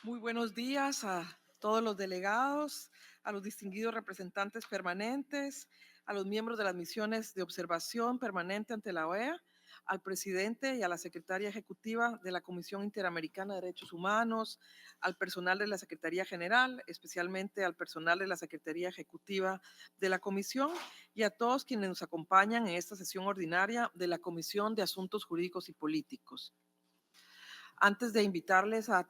Muy buenos días a todos los delegados, a los distinguidos representantes permanentes, a los miembros de las misiones de observación permanente ante la OEA, al presidente y a la secretaria ejecutiva de la Comisión Interamericana de Derechos Humanos, al personal de la Secretaría General, especialmente al personal de la Secretaría Ejecutiva de la Comisión y a todos quienes nos acompañan en esta sesión ordinaria de la Comisión de Asuntos Jurídicos y Políticos. Antes de invitarles a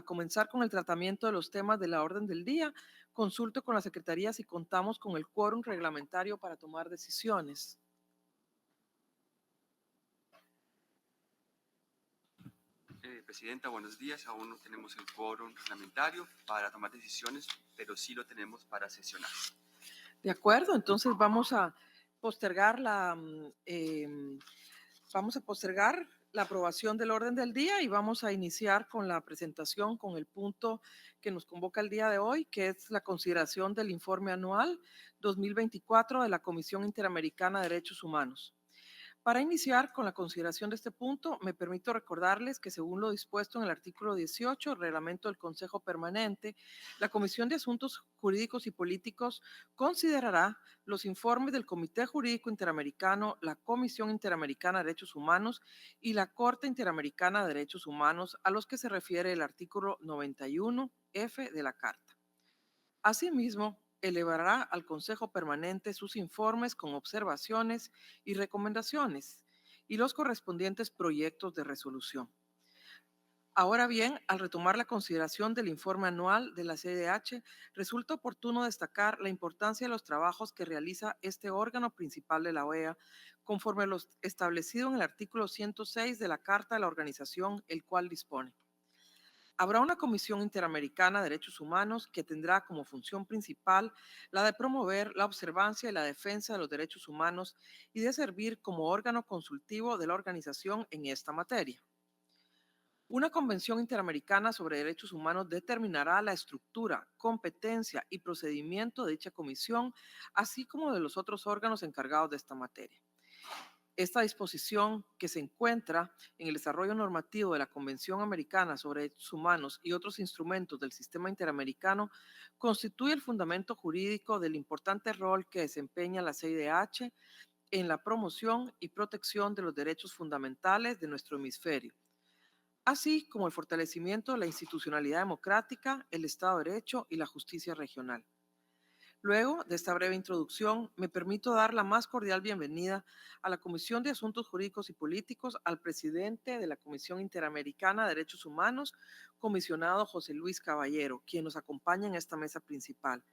comenzar con el tratamiento de los temas de la orden del día, consulto con la Secretaría si contamos con el quórum reglamentario para tomar decisiones. Presidenta, buenos días. Aún no tenemos el quórum reglamentario para tomar decisiones, pero sí lo tenemos para sesionar. De acuerdo, entonces vamos a postergar la aprobación del orden del día y vamos a iniciar con la presentación con el punto que nos convoca el día de hoy, que es la consideración del informe anual 2024 de la Comisión Interamericana de Derechos Humanos. Para iniciar con la consideración de este punto, me permito recordarles que según lo dispuesto en el artículo 18 del reglamento del Consejo Permanente, la Comisión de Asuntos Jurídicos y Políticos considerará los informes del Comité Jurídico Interamericano, la Comisión Interamericana de Derechos Humanos y la Corte Interamericana de Derechos Humanos a los que se refiere el artículo 91F de la Carta. Asimismo, elevará al Consejo Permanente sus informes con observaciones y recomendaciones y los correspondientes proyectos de resolución. Ahora bien, al retomar la consideración del informe anual de la CIDH, resulta oportuno destacar la importancia de los trabajos que realiza este órgano principal de la OEA, conforme a lo establecido en el artículo 106 de la Carta de la Organización, el cual dispone: habrá una Comisión Interamericana de Derechos Humanos que tendrá como función principal la de promover la observancia y la defensa de los derechos humanos y de servir como órgano consultivo de la organización en esta materia. Una Convención Interamericana sobre Derechos Humanos determinará la estructura, competencia y procedimiento de dicha comisión, así como de los otros órganos encargados de esta materia. Esta disposición, que se encuentra en el desarrollo normativo de la Convención Americana sobre Derechos Humanos y otros instrumentos del sistema interamericano, constituye el fundamento jurídico del importante rol que desempeña la CIDH en la promoción y protección de los derechos fundamentales de nuestro hemisferio, así como el fortalecimiento de la institucionalidad democrática, el Estado de Derecho y la justicia regional. Luego de esta breve introducción, me permito dar la más cordial bienvenida a la Comisión de Asuntos Jurídicos y Políticos, al presidente de la Comisión Interamericana de Derechos Humanos, comisionado José Luis Caballero, quien nos acompaña en esta mesa principal.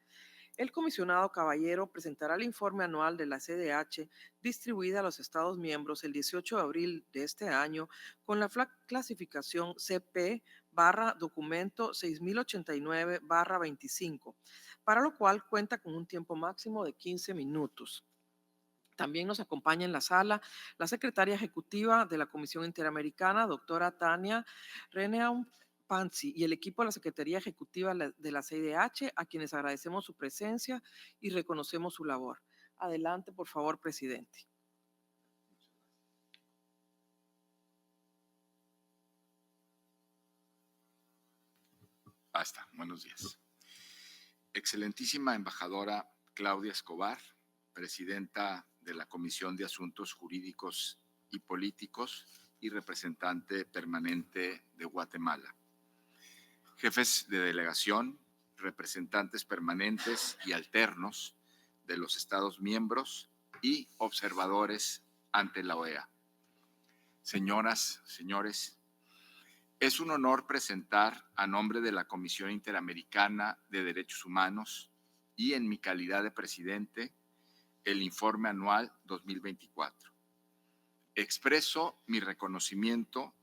El comisionado Caballero presentará el informe anual de la CDH distribuida a los Estados miembros el 18 de abril de este año con la clasificación CP/documento 6089/25, para lo cual cuenta con un tiempo máximo de 15 minutos. También nos acompaña en la sala la secretaria ejecutiva de la Comisión Interamericana, doctora Tania Reneaum Panzi, y el equipo de la Secretaría Ejecutiva de la CIDH, a quienes agradecemos su presencia y reconocemos su labor. Adelante, por favor, presidente. Basta, buenos días. Excelentísima embajadora Claudia Escobar, presidenta de la Comisión de Asuntos Jurídicos y Políticos y representante permanente de Guatemala. Jefes de delegación, representantes permanentes y alternos de los Estados miembros y observadores ante la OEA. Señoras, señores, es un honor presentar a nombre de la Comisión Interamericana de Derechos Humanos y en mi calidad de presidente el informe anual 2024. Expreso mi reconocimiento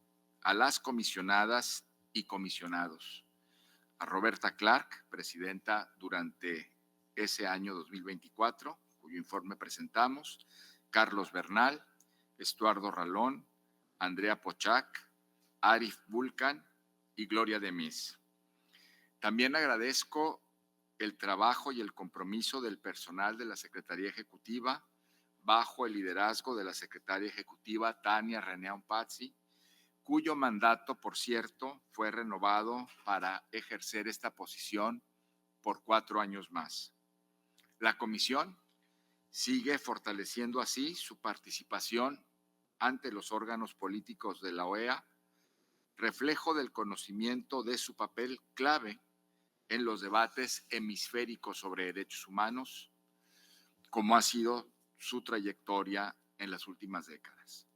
a las comisionadas y comisionados, a Roberta Clark, presidenta durante ese año 2024, cuyo informe presentamos, Carlos Bernal, Estuardo Ralón, Andrea Pochac, Arif Vulcan y Gloria Demis. También agradezco el trabajo y el compromiso del personal de la Secretaría Ejecutiva, bajo el liderazgo de la Secretaria Ejecutiva Tania Reneaum Panzi, cuyo mandato, por cierto, fue renovado para ejercer esta posición por 4 años más. La comisión sigue fortaleciendo así su participación ante los órganos políticos de la OEA, reflejo del conocimiento de su papel clave en los debates hemisféricos sobre derechos humanos, como ha sido su trayectoria en las últimas décadas.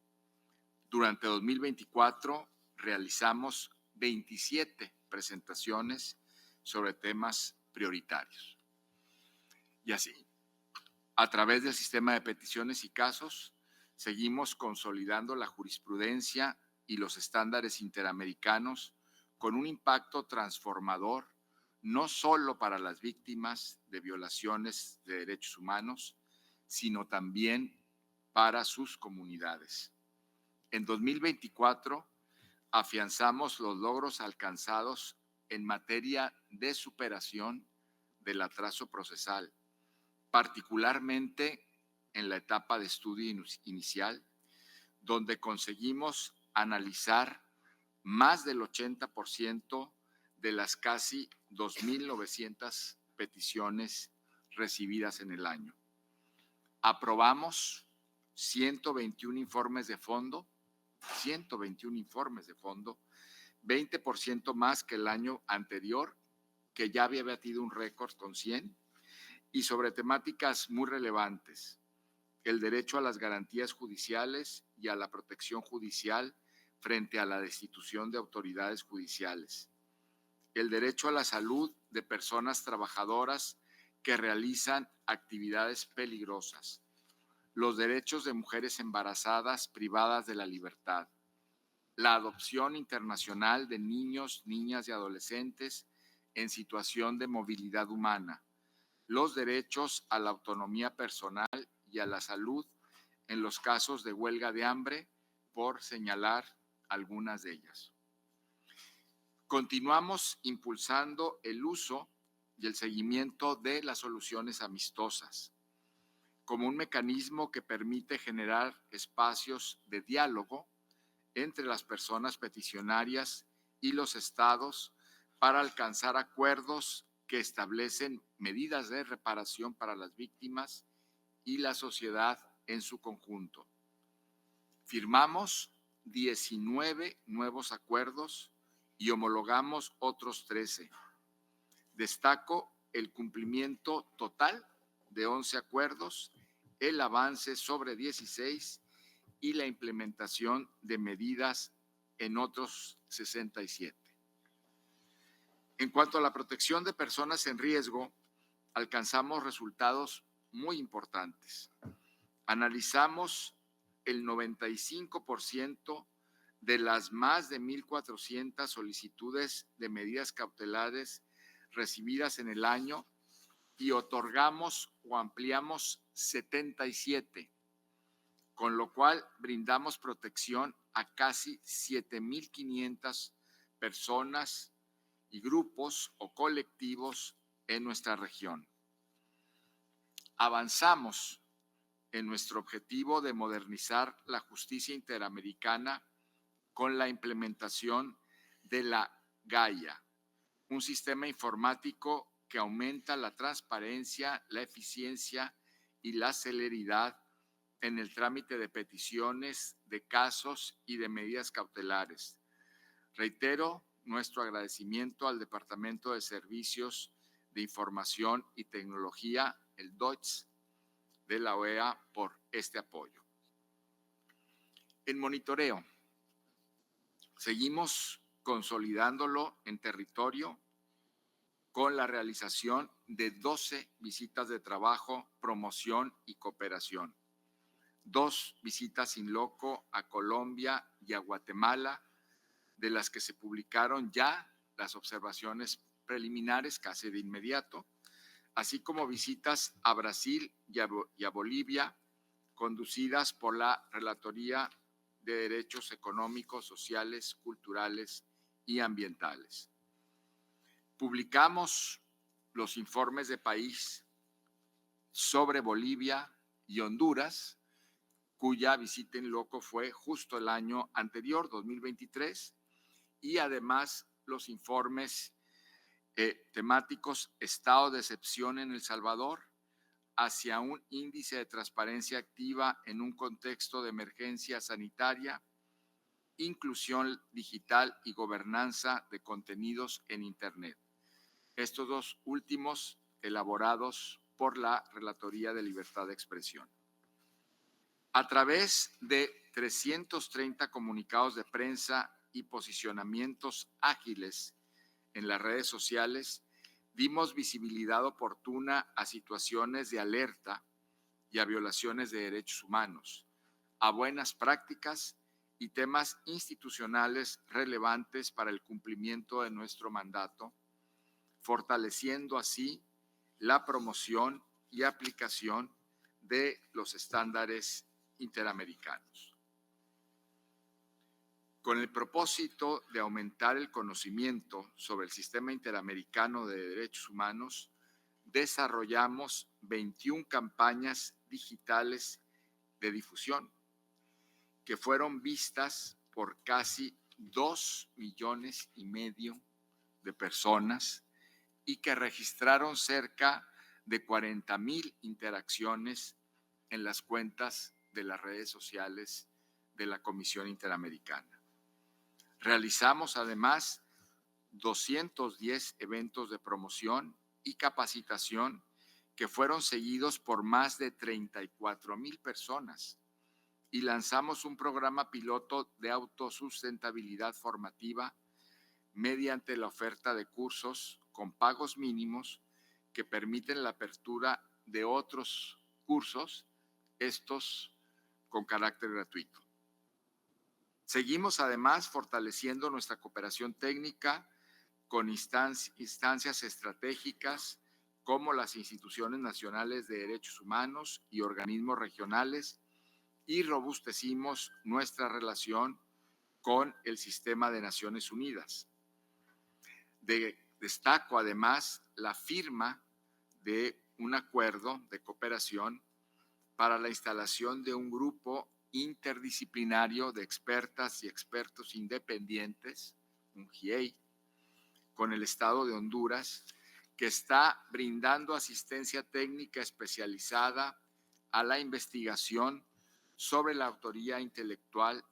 Durante 2024 realizamos 27 presentaciones sobre temas prioritarios. Y así, a través del sistema de peticiones y casos, seguimos consolidando la jurisprudencia y los estándares interamericanos con un impacto transformador no solo para las víctimas de violaciones de derechos humanos, sino también para sus comunidades. En 2024 afianzamos los logros alcanzados en materia de superación del atraso procesal, particularmente en la etapa de estudio inicial, donde conseguimos analizar más del 80% de las casi 2.900 peticiones recibidas en el año. Aprobamos 121 informes de fondo, 20% más que el año anterior, que ya había batido un récord con 100, y sobre temáticas muy relevantes: el derecho a las garantías judiciales y a la protección judicial frente a la destitución de autoridades judiciales, el derecho a la salud de personas trabajadoras que realizan actividades peligrosas, los derechos de mujeres embarazadas privadas de la libertad, la adopción internacional de niños, niñas y adolescentes en situación de movilidad humana, los derechos a la autonomía personal y a la salud en los casos de huelga de hambre, por señalar algunas de ellas. Continuamos impulsando el uso y el seguimiento de las soluciones amistosas como un mecanismo que permite generar espacios de diálogo entre las personas peticionarias y los estados para alcanzar acuerdos que establecen medidas de reparación para las víctimas y la sociedad en su conjunto. Firmamos 19 nuevos acuerdos y homologamos otros 13. Destaco el cumplimiento total de 11 acuerdos, el avance sobre 16 y la implementación de medidas en otros 67. En cuanto a la protección de personas en riesgo, alcanzamos resultados muy importantes. Analizamos el 95% de las más de 1,400 solicitudes de medidas cautelares recibidas en el año y otorgamos o ampliamos 77, con lo cual brindamos protección a casi 7,500 personas y grupos o colectivos en nuestra región. Avanzamos en nuestro objetivo de modernizar la justicia interamericana con la implementación de la Gaia, un sistema informático que aumenta la transparencia, la eficiencia y la celeridad en el trámite de peticiones, de casos y de medidas cautelares. Reitero nuestro agradecimiento al Departamento de Servicios de Información y Tecnología, el DOITS, de la OEA por este apoyo. En monitoreo, seguimos consolidándolo en territorio con la realización de 12 visitas de trabajo, promoción y cooperación. 2 visitas in loco a Colombia y a Guatemala, de las que se publicaron ya las observaciones preliminares casi de inmediato, así como visitas a Brasil y a Bolivia, conducidas por la Relatoría de Derechos Económicos, Sociales, Culturales y Ambientales. Publicamos los informes de país sobre Bolivia y Honduras, cuya visita in loco fue justo el año anterior, 2023, y además los informes temáticos Estado de excepción en El Salvador, hacia un índice de transparencia activa en un contexto de emergencia sanitaria, inclusión digital y gobernanza de contenidos en Internet. Estos dos últimos elaborados por la Relatoría de Libertad de Expresión. A través de 330 comunicados de prensa y posicionamientos ágiles en las redes sociales, dimos visibilidad oportuna a situaciones de alerta y a violaciones de derechos humanos, a buenas prácticas y temas institucionales relevantes para el cumplimiento de nuestro mandato, fortaleciendo así la promoción y aplicación de los estándares interamericanos. Con el propósito de aumentar el conocimiento sobre el sistema interamericano de derechos humanos, desarrollamos 21 campañas digitales de difusión que fueron vistas por casi 2,5 millones de personas y que registraron cerca de 40,000 interacciones en las cuentas de las redes sociales de la Comisión Interamericana. Realizamos además 210 eventos de promoción y capacitación que fueron seguidos por más de 34,000 personas y lanzamos un programa piloto de autosustentabilidad formativa mediante la oferta de cursos con pagos mínimos que permiten la apertura de otros cursos, estos con carácter gratuito. Seguimos además fortaleciendo nuestra cooperación técnica con instancias estratégicas como las instituciones nacionales de derechos humanos y organismos regionales y robustecimos nuestra relación con el sistema de Naciones Unidas. Destaco además la firma de un acuerdo de cooperación para la instalación de un grupo interdisciplinario de expertas y expertos independientes, un GIEI, con el Estado de Honduras, que está brindando asistencia técnica especializada a la investigación sobre la autoría intelectual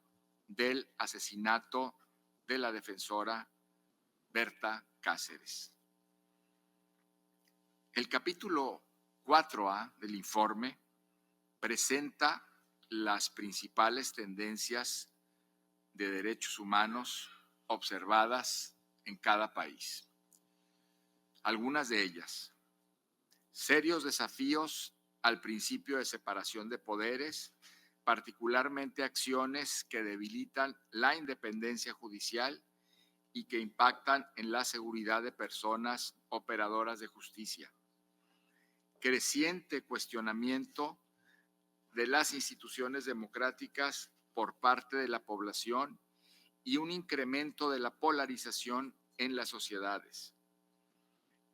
del asesinato de la defensora Berta Cáceres. El capítulo 4A del informe presenta las principales tendencias de derechos humanos observadas en cada país. Algunas de ellas: serios desafíos al principio de separación de poderes, particularmente acciones que debilitan la independencia judicial y que impactan en la seguridad de personas operadoras de justicia. Creciente cuestionamiento de las instituciones democráticas por parte de la población y un incremento de la polarización en las sociedades.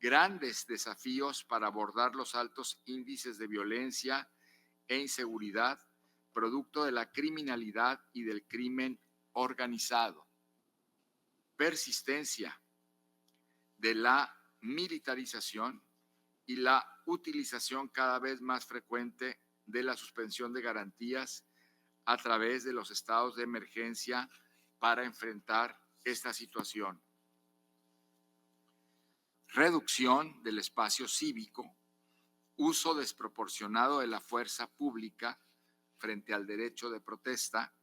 Grandes desafíos para abordar los altos índices de violencia e inseguridad producto de la criminalidad y del crimen organizado. Persistencia de la militarización y la utilización cada vez más frecuente de la suspensión de garantías a través de los estados de emergencia para enfrentar esta situación. Reducción del espacio cívico, uso desproporcionado de la fuerza pública frente al derecho de protesta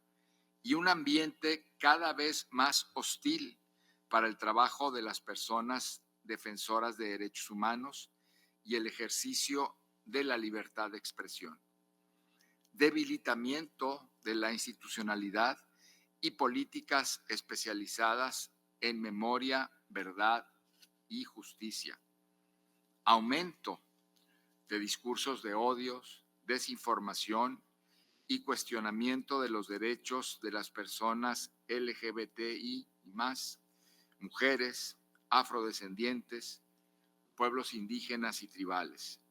y un ambiente cada vez más hostil para el trabajo de las personas defensoras de derechos humanos y el ejercicio de la libertad de expresión. Debilitamiento de la institucionalidad y políticas especializadas en memoria, verdad y justicia. Aumento de discursos de odios, desinformación y cuestionamiento de los derechos de las personas LGBTI y más, mujeres, afrodescendientes, pueblos indígenas y tribales.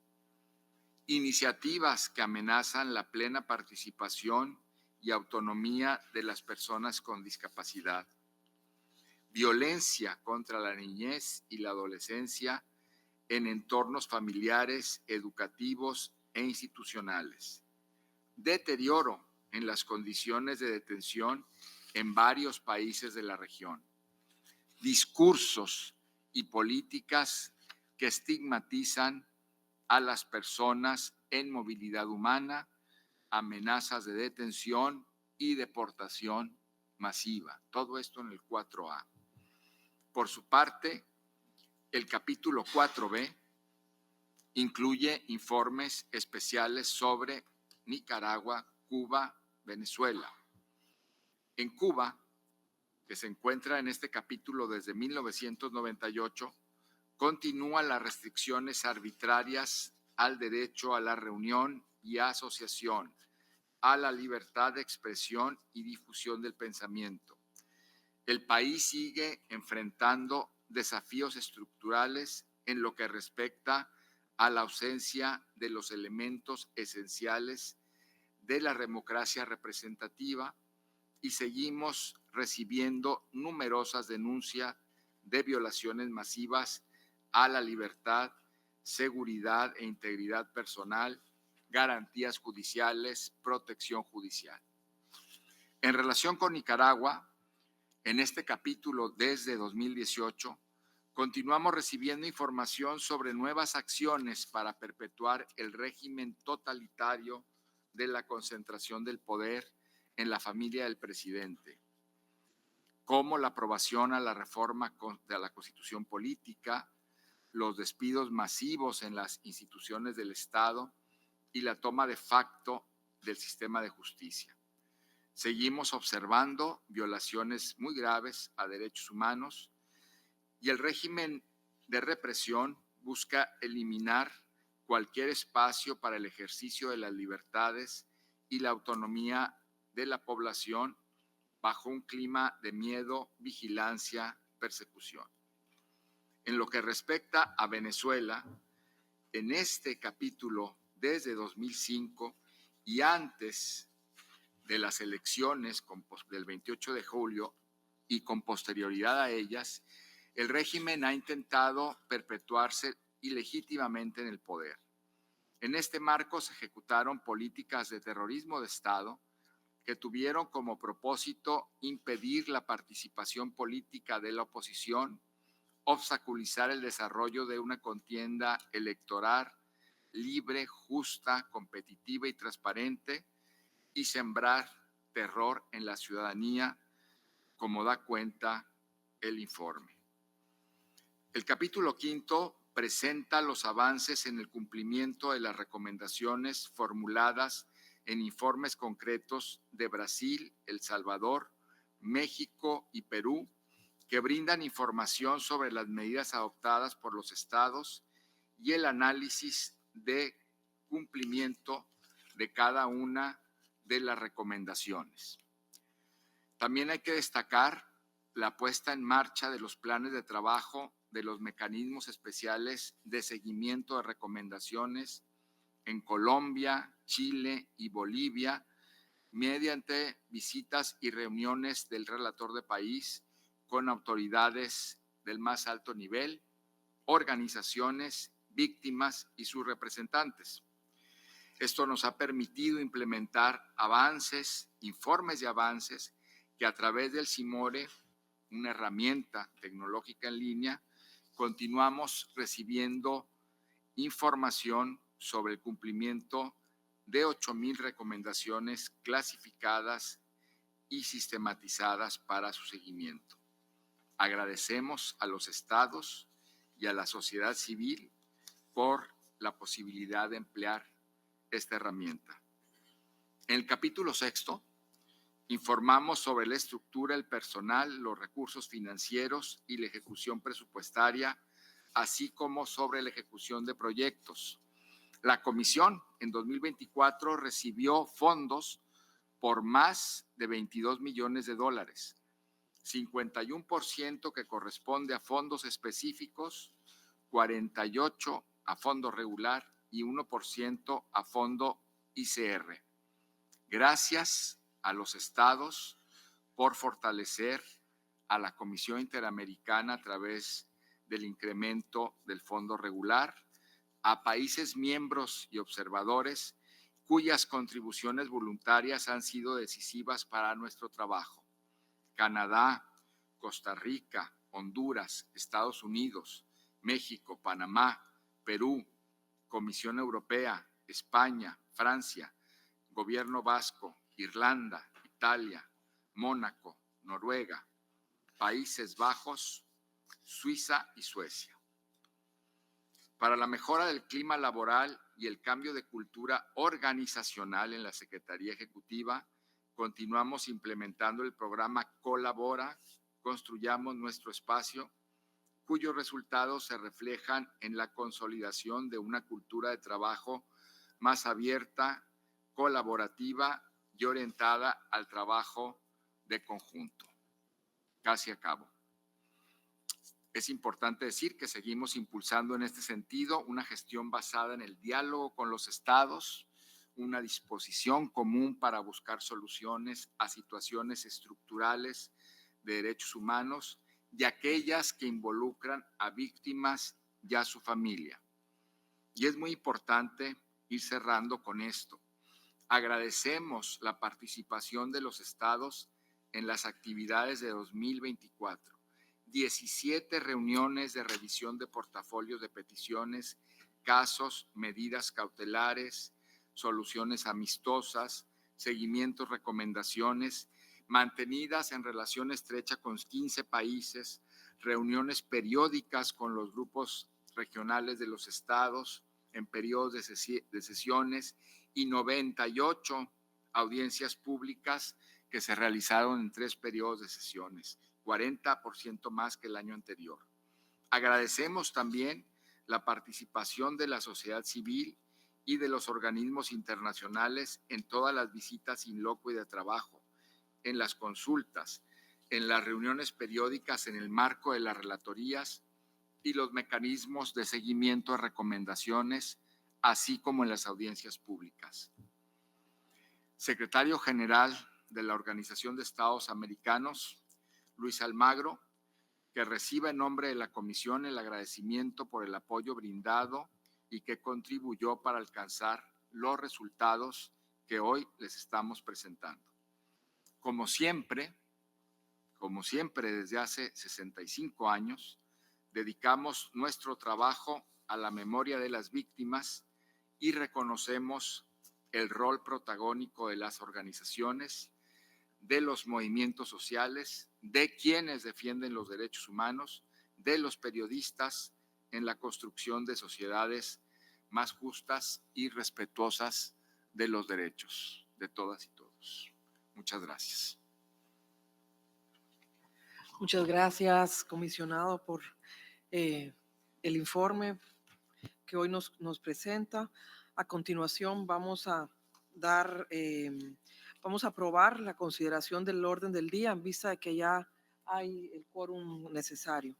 iniciativas que amenazan la plena participación y autonomía de las personas con discapacidad, violencia contra la niñez y la adolescencia en entornos familiares, educativos e institucionales, deterioro en las condiciones de detención en varios países de la región, discursos y políticas que estigmatizan a las personas en movilidad humana, amenazas de detención y deportación masiva. Todo esto en el 4A. Por su parte, el capítulo 4B incluye informes especiales sobre Nicaragua, Cuba, Venezuela. En Cuba, que se encuentra en este capítulo desde 1998, continúan las restricciones arbitrarias al derecho a la reunión y asociación, a la libertad de expresión y difusión del pensamiento. El país sigue enfrentando desafíos estructurales en lo que respecta a la ausencia de los elementos esenciales de la democracia representativa y seguimos recibiendo numerosas denuncias de violaciones masivas a la libertad, seguridad e integridad personal, garantías judiciales, protección judicial. En relación con Nicaragua, en este capítulo desde 2018, continuamos recibiendo información sobre nuevas acciones para perpetuar el régimen totalitario de la concentración del poder en la familia del presidente, como la aprobación a la reforma de la Constitución política, los despidos masivos en las instituciones del Estado y la toma de facto del sistema de justicia. Seguimos observando violaciones muy graves a derechos humanos y el régimen de represión busca eliminar cualquier espacio para el ejercicio de las libertades y la autonomía de la población bajo un clima de miedo, vigilancia, persecución. En lo que respecta a Venezuela, en este capítulo, desde 2005 y antes de las elecciones del 28 de julio y con posterioridad a ellas, el régimen ha intentado perpetuarse ilegítimamente en el poder. En este marco se ejecutaron políticas de terrorismo de Estado que tuvieron como propósito impedir la participación política de la oposición, obstaculizar el desarrollo de una contienda electoral libre, justa, competitiva y transparente y sembrar terror en la ciudadanía, como da cuenta el informe. El capítulo 5 presenta los avances en el cumplimiento de las recomendaciones formuladas en informes concretos de Brasil, El Salvador, México y Perú, que brindan información sobre las medidas adoptadas por los estados y el análisis de cumplimiento de cada una de las recomendaciones. También hay que destacar la puesta en marcha de los planes de trabajo de los mecanismos especiales de seguimiento de recomendaciones en Colombia, Chile y Bolivia, mediante visitas y reuniones del relator de país con autoridades del más alto nivel, organizaciones, víctimas y sus representantes. Esto nos ha permitido implementar avances, informes de avances, que a través del CIMORE, una herramienta tecnológica en línea, continuamos recibiendo información sobre el cumplimiento de 8,000 recomendaciones clasificadas y sistematizadas para su seguimiento. Agradecemos a los estados y a la sociedad civil por la posibilidad de emplear esta herramienta. En el capítulo 6 informamos sobre la estructura, el personal, los recursos financieros y la ejecución presupuestaria, así como sobre la ejecución de proyectos. La comisión en 2024 recibió fondos por más de $22 millones, 51% que corresponde a fondos específicos, 48% a fondo regular y 1% a fondo ICR. Gracias a los estados por fortalecer a la Comisión Interamericana a través del incremento del fondo regular, a países miembros y observadores cuyas contribuciones voluntarias han sido decisivas para nuestro trabajo. Canadá, Costa Rica, Honduras, Estados Unidos, México, Panamá, Perú, Comisión Europea, España, Francia, Gobierno Vasco, Irlanda, Italia, Mónaco, Noruega, Países Bajos, Suiza y Suecia. Para la mejora del clima laboral y el cambio de cultura organizacional en la Secretaría Ejecutiva, continuamos implementando el programa Colabora, Construyamos Nuestro Espacio, cuyos resultados se reflejan en la consolidación de una cultura de trabajo más abierta, colaborativa y orientada al trabajo de conjunto. Casi acabo. Es importante decir que seguimos impulsando en este sentido una gestión basada en el diálogo con los estados, una disposición común para buscar soluciones a situaciones estructurales de derechos humanos y aquellas que involucran a víctimas y a su familia. Y es muy importante ir cerrando con esto. Agradecemos la participación de los estados en las actividades de 2024. 17 reuniones de revisión de portafolios de peticiones, casos, medidas cautelares, soluciones amistosas, seguimientos, recomendaciones, mantenidas en relación estrecha con 15 países, reuniones periódicas con los grupos regionales de los estados en periodos de sesiones y 98 audiencias públicas que se realizaron en 3 periodos de sesiones, 40% más que el año anterior. Agradecemos también la participación de la sociedad civil y de los organismos internacionales en todas las visitas in loco y de trabajo, en las consultas, en las reuniones periódicas en el marco de las relatorías y los mecanismos de seguimiento de recomendaciones, así como en las audiencias públicas. Secretario General de la Organización de Estados Americanos, Luis Almagro, que reciba en nombre de la Comisión el agradecimiento por el apoyo brindado y que contribuyó para alcanzar los resultados que hoy les estamos presentando. Como siempre, desde hace 65 años, dedicamos nuestro trabajo a la memoria de las víctimas y reconocemos el rol protagónico de las organizaciones, de los movimientos sociales, de quienes defienden los derechos humanos, de los periodistas en la construcción de sociedades más justas y respetuosas de los derechos de todas y todos. Muchas gracias. Muchas gracias, comisionado, por el informe que hoy nos presenta. A continuación vamos a aprobar la consideración del orden del día en vista de que ya hay el quórum necesario.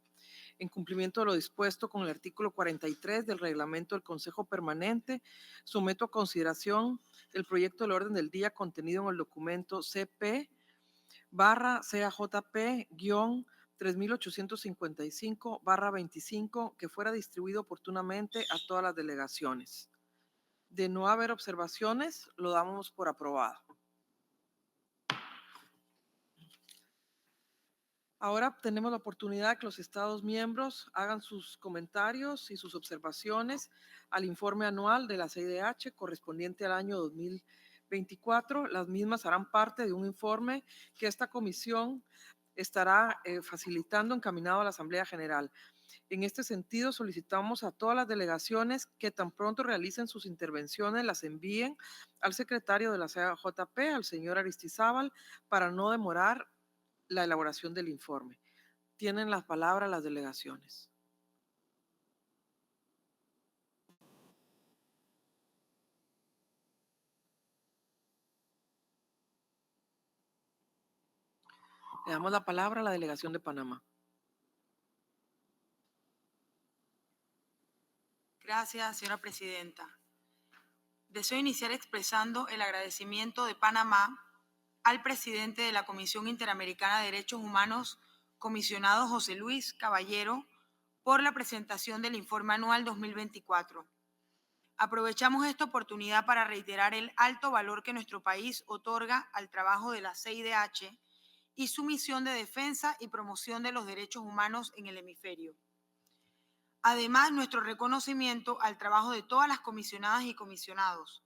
En cumplimiento de lo dispuesto con el artículo 43 del reglamento del Consejo Permanente, someto a consideración el proyecto del orden del día contenido en el documento CP/CAJP-3855/25 que fuera distribuido oportunamente a todas las delegaciones. De no haber observaciones, lo damos por aprobado. Ahora tenemos la oportunidad de que los Estados miembros hagan sus comentarios y sus observaciones al informe anual de la CIDH correspondiente al año 2024. Las mismas harán parte de un informe que esta comisión estará facilitando encaminado a la Asamblea General. En este sentido, solicitamos a todas las delegaciones que tan pronto realicen sus intervenciones, las envíen al secretario de la CAJP, al señor Aristizábal, para no demorar la elaboración del informe. Tienen la palabra las delegaciones. Le damos la palabra a la delegación de Panamá. Gracias, señora presidenta. Deseo iniciar expresando el agradecimiento de Panamá al presidente de la Comisión Interamericana de Derechos Humanos, comisionado José Luis Caballero, por la presentación del informe anual 2024. Aprovechamos esta oportunidad para reiterar el alto valor que nuestro país otorga al trabajo de la CIDH y su misión de defensa y promoción de los derechos humanos en el hemisferio. Además, nuestro reconocimiento al trabajo de todas las comisionadas y comisionados,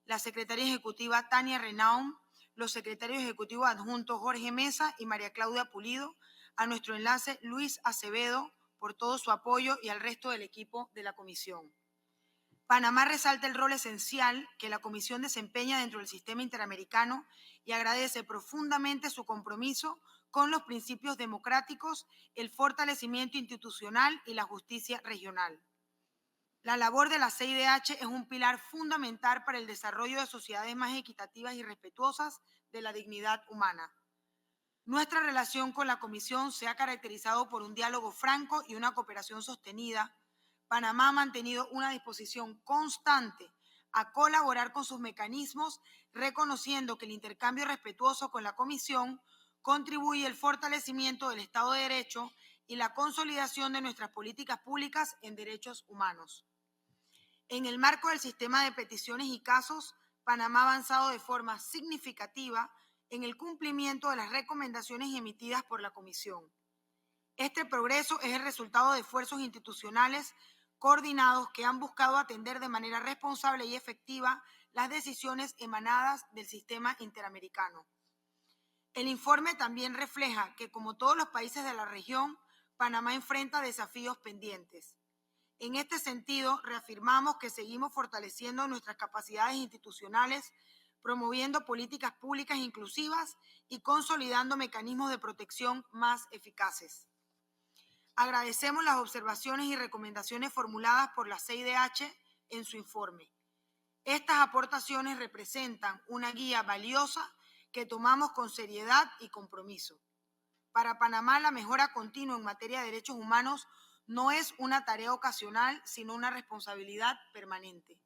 la secretaria ejecutiva Tania Renaum, los secretarios ejecutivos adjuntos Jorge Mesa y María Claudia Pulido, a nuestro enlace Luis Acevedo por todo su apoyo y al resto del equipo de la comisión. Panamá resalta el rol esencial que la Comisión desempeña dentro del sistema interamericano y agradece profundamente su compromiso con los principios democráticos, el fortalecimiento institucional y la justicia regional. La labor de la CIDH es un pilar fundamental para el desarrollo de sociedades más equitativas y respetuosas de la dignidad humana. Nuestra relación con la Comisión se ha caracterizado por un diálogo franco y una cooperación sostenida. Panamá ha mantenido una disposición constante a colaborar con sus mecanismos, reconociendo que el intercambio respetuoso con la Comisión contribuye al fortalecimiento del Estado de Derecho y la consolidación de nuestras políticas públicas en derechos humanos. En el marco del sistema de peticiones y casos, Panamá ha avanzado de forma significativa en el cumplimiento de las recomendaciones emitidas por la Comisión. Este progreso es el resultado de esfuerzos institucionales coordinados que han buscado atender de manera responsable y efectiva las decisiones emanadas del sistema interamericano. El informe también refleja que, como todos los países de la región, Panamá enfrenta desafíos pendientes. En este sentido, reafirmamos que seguimos fortaleciendo nuestras capacidades institucionales, promoviendo políticas públicas inclusivas y consolidando mecanismos de protección más eficaces. Agradecemos las observaciones y recomendaciones formuladas por la CIDH en su informe. Estas aportaciones representan una guía valiosa que tomamos con seriedad y compromiso. Para Panamá, la mejora continua en materia de derechos humanos no es una tarea ocasional, sino una responsabilidad permanente.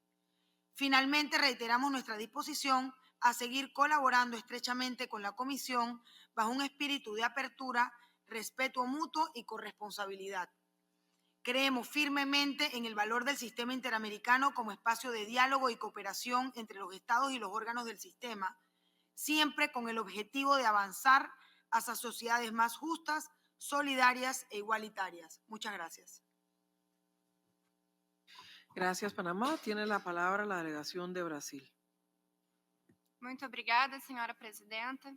Finalmente, reiteramos nuestra disposición a seguir colaborando estrechamente con la Comisión bajo un espíritu de apertura, respeto mutuo y corresponsabilidad. Creemos firmemente en el valor del sistema interamericano como espacio de diálogo y cooperación entre los estados y los órganos del sistema, siempre con el objetivo de avanzar hacia sociedades más justas, solidarias e igualitarias. Muchas gracias. Gracias, Panamá. Tiene la palabra la delegación de Brasil. Muito obrigada, senhora presidenta.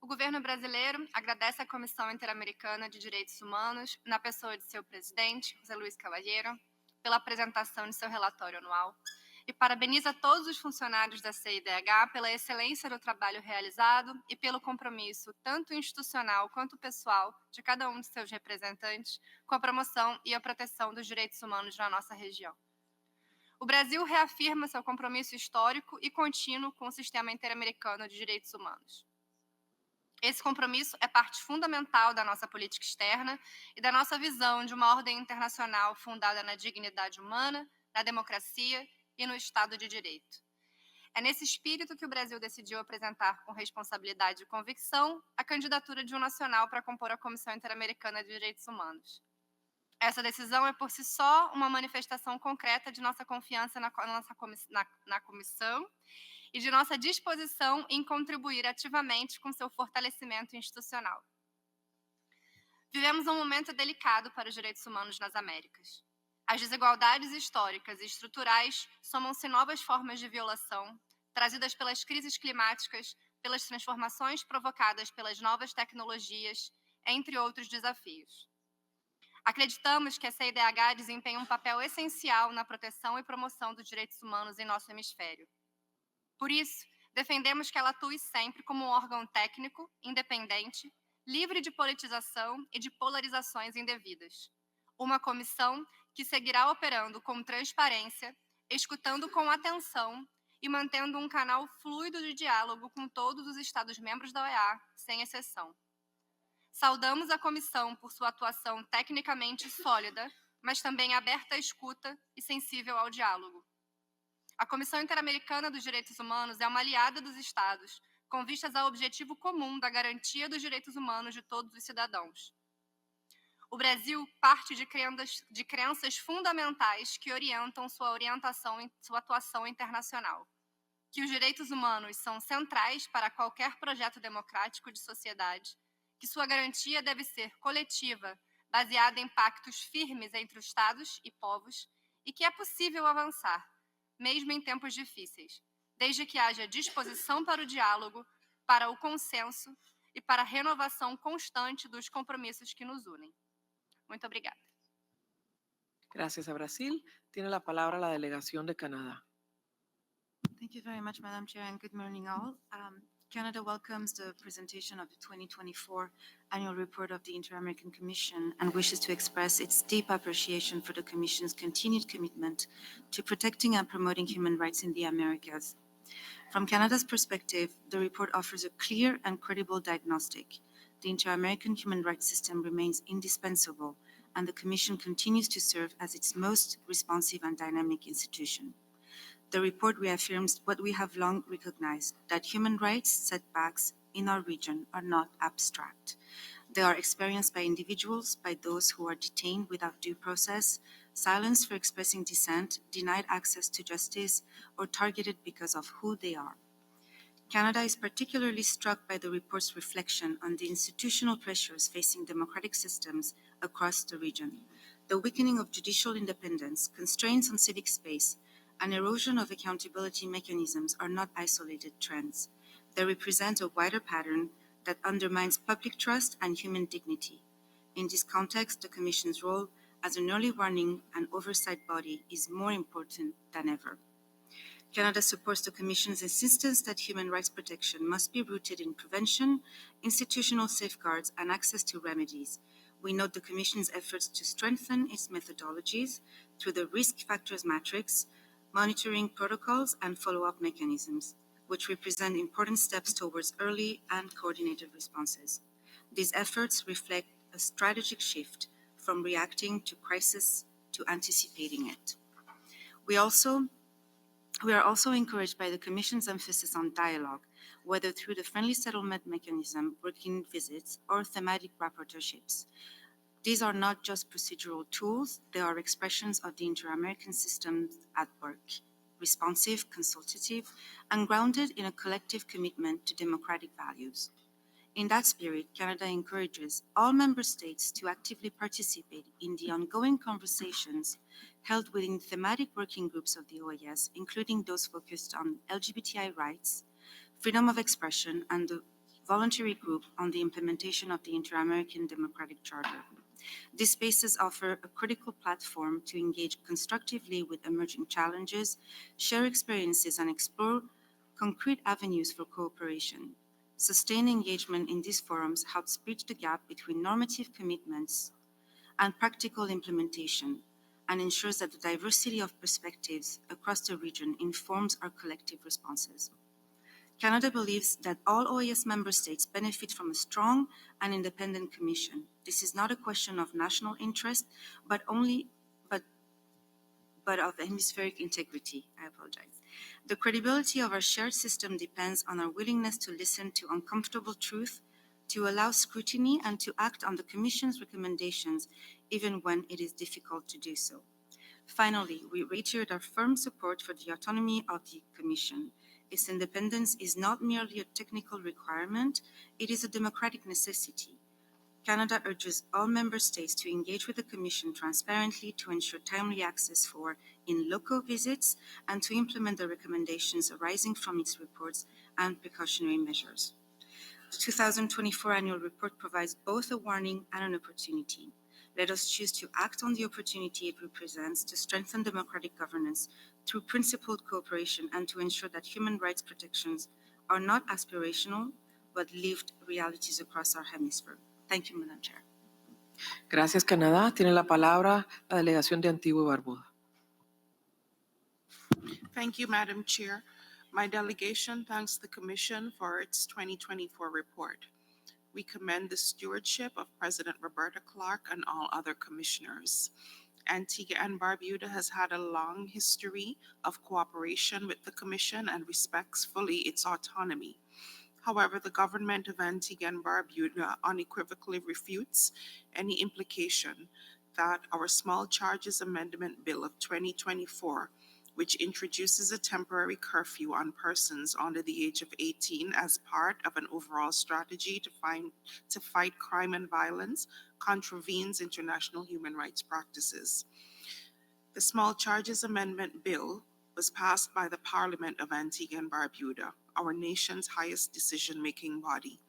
O governo brasileiro agradece à Comissão Interamericana de Direitos Humanos, na pessoa de seu presidente, José Luis Caballero, pela apresentação de seu relatório anual e parabeniza todos os funcionários da CIDH pela excelência do trabalho realizado e pelo compromisso, tanto institucional quanto pessoal, de cada um de seus representantes com a promoção e a proteção dos direitos humanos na nossa região. O Brasil reafirma seu compromisso histórico e contínuo com o sistema interamericano de direitos humanos. Esse compromisso é parte fundamental da nossa política externa e da nossa visão de uma ordem internacional fundada na dignidade humana, na democracia e no Estado de Direito. É nesse espírito que o Brasil decidiu apresentar com responsabilidade e convicção a candidatura de um nacional para compor a Comissão Interamericana de Direitos Humanos. Essa decisão é, por si só, uma manifestação concreta de nossa confiança na comissão e de nossa disposição em contribuir ativamente com seu fortalecimento institucional. Vivemos um momento delicado para os direitos humanos nas Américas. As desigualdades históricas e estruturais somam-se novas formas de violação, trazidas pelas crises climáticas, pelas transformações provocadas pelas novas tecnologias, entre outros desafios. Acreditamos que a CIDH desempenha um papel essencial na proteção e promoção dos direitos humanos em nosso hemisfério. Por isso, defendemos que ela atue sempre como um órgão técnico, independente, livre de politização e de polarizações indevidas. Uma comissão que seguirá operando com transparência, escutando com atenção e mantendo um canal fluido de diálogo com todos os Estados-membros da OEA, sem exceção. Saudamos a comissão por sua atuação tecnicamente sólida, mas também aberta à escuta e sensível ao diálogo. A Comissão Interamericana dos Direitos Humanos é uma aliada dos Estados, com vistas ao objetivo comum da garantia dos direitos humanos de todos os cidadãos. O Brasil parte de crenças fundamentais que orientam sua atuação internacional. Que os direitos humanos são centrais para qualquer projeto democrático de sociedade, que sua garantia deve ser coletiva, baseada em pactos firmes entre os Estados e povos, e que é possível avançar, mesmo em tempos difíceis, desde que haja disposição para o diálogo, para o consenso e para a renovação constante dos compromissos que nos unem. Muito obrigada. Gracias a Brasil. Tiene la palabra la delegación de Canadá. Thank you very much, Madam Chair, and good morning all. Canada welcomes the presentation of the 2024 annual report of the Inter-American Commission and wishes to express its deep appreciation for the Commission's continued commitment to protecting and promoting human rights in the Americas. From Canada's perspective, the report offers a clear and credible diagnostic. The Inter-American human rights system remains indispensable, and the Commission continues to serve as its most responsive and dynamic institution. The report reaffirms what we have long recognized, that human rights setbacks in our region are not abstract. They are experienced by individuals, by those who are detained without due process, silenced for expressing dissent, denied access to justice, or targeted because of who they are. Canada is particularly struck by the report's reflection on the institutional pressures facing democratic systems across the region. The weakening of judicial independence, constraints on civic space, and erosion of accountability mechanisms are not isolated trends. They represent a wider pattern that undermines public trust and human dignity. In this context, the Commission's role as an early warning and oversight body is more important than ever. Canada supports the Commission's insistence that human rights protection must be rooted in prevention, institutional safeguards, and access to remedies. We note the Commission's efforts to strengthen its methodologies through the risk factors matrix, monitoring protocols, and follow-up mechanisms, which represent important steps towards early and coordinated responses. These efforts reflect a strategic shift from reacting to crisis to anticipating it. We are also encouraged by the Commission's emphasis on dialogue, whether through the friendly settlement mechanism, working visits, or thematic rapporteurships. These are not just procedural tools, they are expressions of the Inter-American systems at work, responsive, consultative, and grounded in a collective commitment to democratic values. In that spirit, Canada encourages all member states to actively participate in the ongoing conversations held within thematic working groups of the OAS, including those focused on LGBTI rights, freedom of expression, and the voluntary group on the implementation of the Inter-American Democratic Charter. These spaces offer a critical platform to engage constructively with emerging challenges, share experiences, and explore concrete avenues for cooperation. Sustained engagement in these forums helps bridge the gap between normative commitments and practical implementation, and ensures that the diversity of perspectives across the region informs our collective responses. Canada believes that all OAS member states benefit from a strong and independent commission. This is not a question of national interest, but of hemispheric integrity. I apologize. The credibility of our shared system depends on our willingness to listen to uncomfortable truth, to allow scrutiny, and to act on the Commission's recommendations, even when it is difficult to do so. Finally, we reiterate our firm support for the autonomy of the Commission. Its independence is not merely a technical requirement, it is a democratic necessity. Canada urges all member states to engage with the Commission transparently to ensure timely access for in-loco visits and to implement the recommendations arising from its reports and precautionary measures. The 2024 annual report provides both a warning and an opportunity. Let us choose to act on the opportunity it represents to strengthen democratic governance through principled cooperation and to ensure that human rights protections are not aspirational, but lived realities across our hemisphere. Thank you, Madam Chair. Gracias, Canadá. Tiene la palabra la delegación de Antigua y Barbuda. Thank you, Madam Chair. My delegation thanks the Commission for its 2024 report. We commend the stewardship of President Roberta Clark and all other commissioners. Antigua and Barbuda has had a long history of cooperation with the Commission and respects fully its autonomy. However, the government of Antigua and Barbuda unequivocally refutes any implication that our Small Charges Amendment Bill of 2024, which introduces a temporary curfew on persons under the age of 18 as part of an overall strategy to fight crime and violence, contravenes international human rights practices. The Small Charges Amendment Bill was passed by the Parliament of Antigua and Barbuda, our nation's highest decision-making body.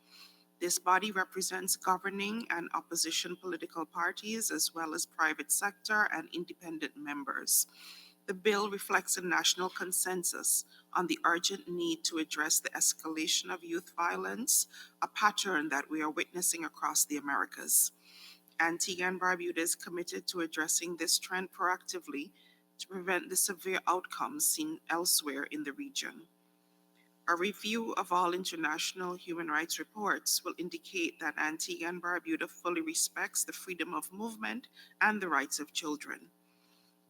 This body represents governing and opposition political parties, as well as private sector and independent members. The bill reflects a national consensus on the urgent need to address the escalation of youth violence, a pattern that we are witnessing across the Americas. Antigua and Barbuda is committed to addressing this trend proactively to prevent the severe outcomes seen elsewhere in the region. A review of all international human rights reports will indicate that Antigua and Barbuda fully respects the freedom of movement and the rights of children.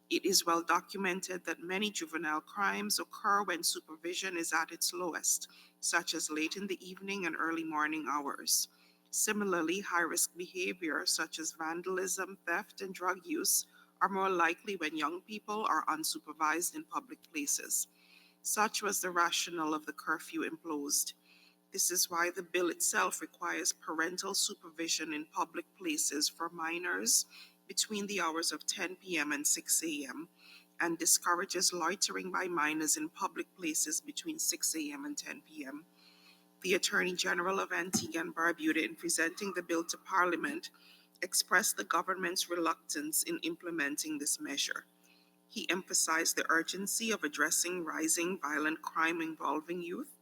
It is well documented that many juvenile crimes occur when supervision is at its lowest, such as late in the evening and early morning hours. Similarly, high-risk behavior such as vandalism, theft, and drug use are more likely when young people are unsupervised in public places. Such was the rationale of the curfew imposed. This is why the bill itself requires parental supervision in public places for minors between the hours of 10 p.m. and 6 a.m. and discourages loitering by minors in public places between 6 a.m. and 10 p.m. The Attorney General of Antigua and Barbuda, in presenting the bill to Parliament, expressed the government's reluctance in implementing this measure. He emphasized the urgency of addressing rising violent crime involving youth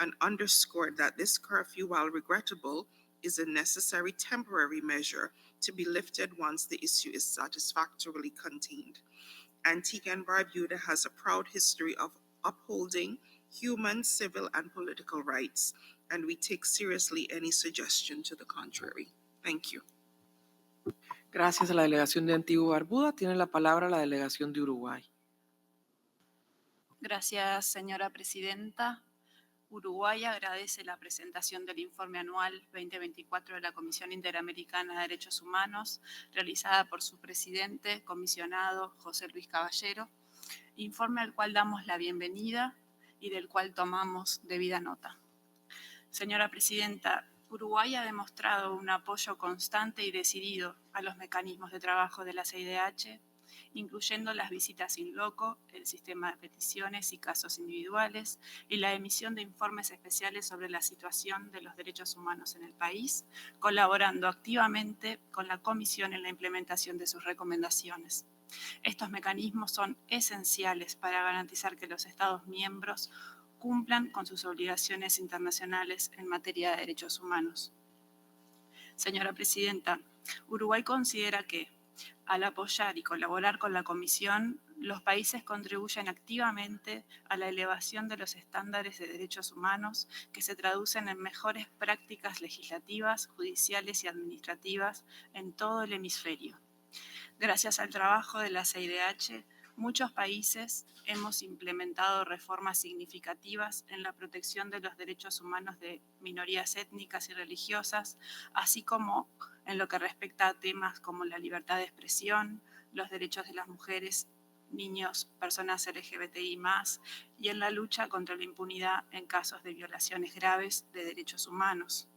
and underscored that this curfew, while regrettable, is a necessary temporary measure to be lifted once the issue is satisfactorily contained. Antigua and Barbuda has a proud history of upholding human, civil, and political rights, and we take seriously any suggestion to the contrary. Thank you. Gracias a la delegación de Antigua y Barbuda. Tiene la palabra la delegación de Uruguay. Gracias, señora presidenta. Uruguay agradece la presentación del informe anual 2024 de la Comisión Interamericana de Derechos Humanos, realizada por su presidente, comisionado José Luis Caballero, informe al cual damos la bienvenida y del cual tomamos debida nota. Señora presidenta, Uruguay ha demostrado un apoyo constante y decidido a los mecanismos de trabajo de la CIDH, incluyendo las visitas in loco, el sistema de peticiones y casos individuales y la emisión de informes especiales sobre la situación de los derechos humanos en el país, colaborando activamente con la Comisión en la implementación de sus recomendaciones. Estos mecanismos son esenciales para garantizar que los Estados miembros cumplan con sus obligaciones internacionales en materia de derechos humanos. Señora presidenta, Uruguay considera que, al apoyar y colaborar con la Comisión, los países contribuyen activamente a la elevación de los estándares de derechos humanos que se traducen en mejores prácticas legislativas, judiciales y administrativas en todo el hemisferio. Gracias al trabajo de la CIDH, muchos países hemos implementado reformas significativas en la protección de los derechos humanos de minorías étnicas y religiosas, así como en lo que respecta a temas como la libertad de expresión, los derechos de las mujeres, niños, personas LGBTI+, y en la lucha contra la impunidad en casos de violaciones graves de derechos humanos.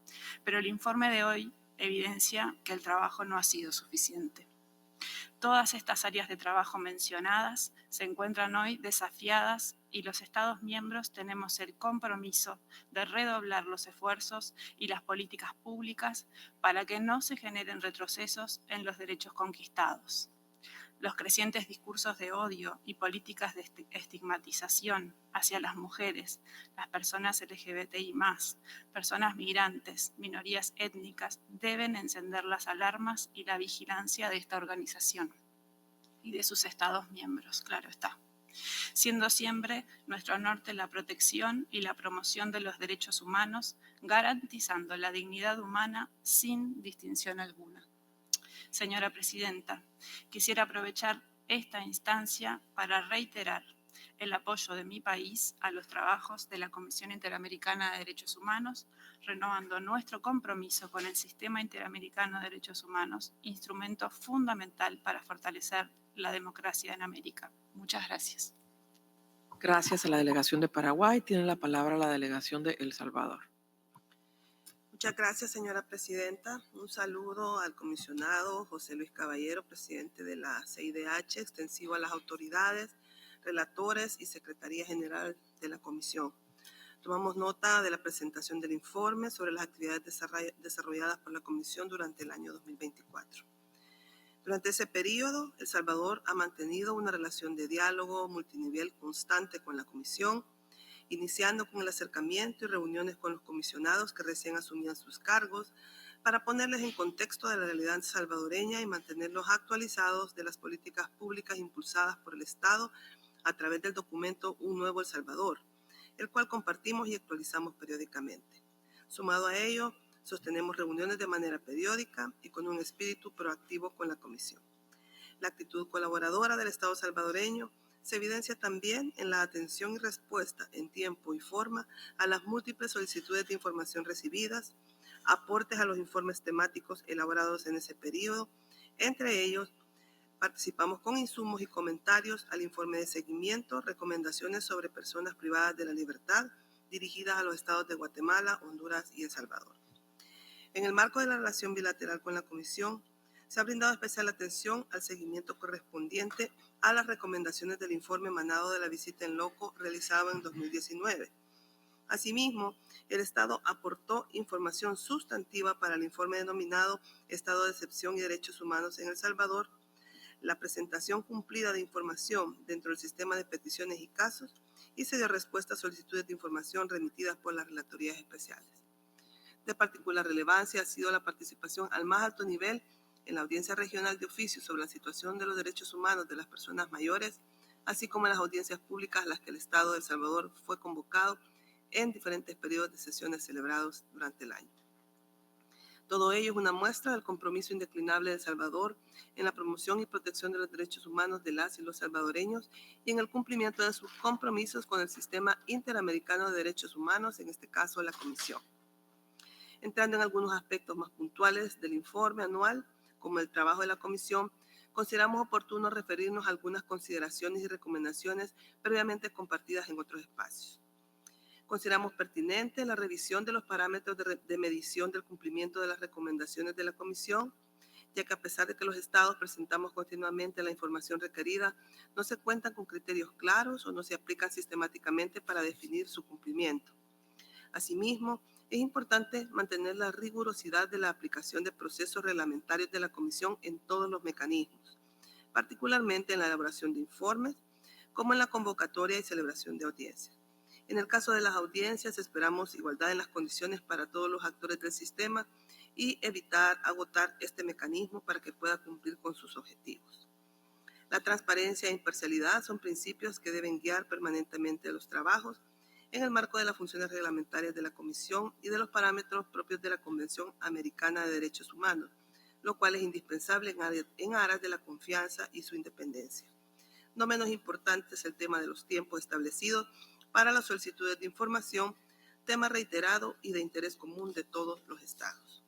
Pero el informe de hoy evidencia que el trabajo no ha sido suficiente. Todas estas áreas de trabajo mencionadas se encuentran hoy desafiadas y los Estados miembros tenemos el compromiso de redoblar los esfuerzos y las políticas públicas para que no se generen retrocesos en los derechos conquistados. Los crecientes discursos de odio y políticas de estigmatización hacia las mujeres, las personas LGBTI+, personas migrantes, minorías étnicas, deben encender las alarmas y la vigilancia de esta organización y de sus Estados miembros, claro está. Siendo siempre nuestro norte la protección y la promoción de los derechos humanos, garantizando la dignidad humana sin distinción alguna. Señora Presidenta, quisiera aprovechar esta instancia para reiterar el apoyo de mi país a los trabajos de la Comisión Interamericana de Derechos Humanos, renovando nuestro compromiso con el Sistema Interamericano de Derechos Humanos, instrumento fundamental para fortalecer la democracia en América. Muchas gracias. Gracias a la delegación de Paraguay. Tiene la palabra la delegación de El Salvador. Muchas gracias, señora presidenta. Un saludo al comisionado José Luis Caballero, presidente de la CIDH, extensivo a las autoridades, relatores y Secretaría General de la Comisión. Tomamos nota de la presentación del informe sobre las actividades desarrolladas por la Comisión durante el año 2024. Durante ese periodo, El Salvador ha mantenido una relación de diálogo multinivel constante con la Comisión, iniciando con el acercamiento y reuniones con los comisionados que recién asumían sus cargos para ponerles en contexto de la realidad salvadoreña y mantenerlos actualizados de las políticas públicas impulsadas por el Estado a través del documento Un Nuevo El Salvador, el cual compartimos y actualizamos periódicamente. Sumado a ello, sostenemos reuniones de manera periódica y con un espíritu proactivo con la Comisión. La actitud colaboradora del Estado salvadoreño se evidencia también en la atención y respuesta en tiempo y forma a las múltiples solicitudes de información recibidas, aportes a los informes temáticos elaborados en ese periodo. Entre ellos, participamos con insumos y comentarios al informe de seguimiento, recomendaciones sobre personas privadas de la libertad, dirigidas a los estados de Guatemala, Honduras y El Salvador. En el marco de la relación bilateral con la Comisión, se ha brindado especial atención al seguimiento correspondiente a las recomendaciones del informe emanado de la visita en loco realizada en 2019. Asimismo, el Estado aportó información sustantiva para el informe denominado Estado de Excepción y Derechos Humanos en El Salvador, la presentación cumplida de información dentro del sistema de peticiones y casos, y se dio respuesta a solicitudes de información remitidas por las relatorías especiales. De particular relevancia ha sido la participación al más alto nivel en la Audiencia Regional de Oficio sobre la situación de los derechos humanos de las personas mayores, así como en las audiencias públicas a las que el Estado de El Salvador fue convocado en diferentes periodos de sesiones celebrados durante el año. Todo ello es una muestra del compromiso indeclinable de El Salvador en la promoción y protección de los derechos humanos de las y los salvadoreños y en el cumplimiento de sus compromisos con el Sistema Interamericano de Derechos Humanos, en este caso la Comisión. Entrando en algunos aspectos más puntuales del informe anual, como el trabajo de la Comisión, consideramos oportuno referirnos a algunas consideraciones y recomendaciones previamente compartidas en otros espacios. Consideramos pertinente la revisión de los parámetros de medición del cumplimiento de las recomendaciones de la Comisión, ya que a pesar de que los estados presentamos continuamente la información requerida, no se cuentan con criterios claros o no se aplican sistemáticamente para definir su cumplimiento. Asimismo, es importante mantener la rigurosidad de la aplicación de procesos reglamentarios de la Comisión en todos los mecanismos, particularmente en la elaboración de informes, como en la convocatoria y celebración de audiencias. En el caso de las audiencias, esperamos igualdad en las condiciones para todos los actores del sistema y evitar agotar este mecanismo para que pueda cumplir con sus objetivos. La transparencia e imparcialidad son principios que deben guiar permanentemente los trabajos en el marco de las funciones reglamentarias de la Comisión y de los parámetros propios de la Convención Americana de Derechos Humanos, lo cual es indispensable en aras de la confianza y su independencia. No menos importante es el tema de los tiempos establecidos para las solicitudes de información, tema reiterado y de interés común de todos los estados.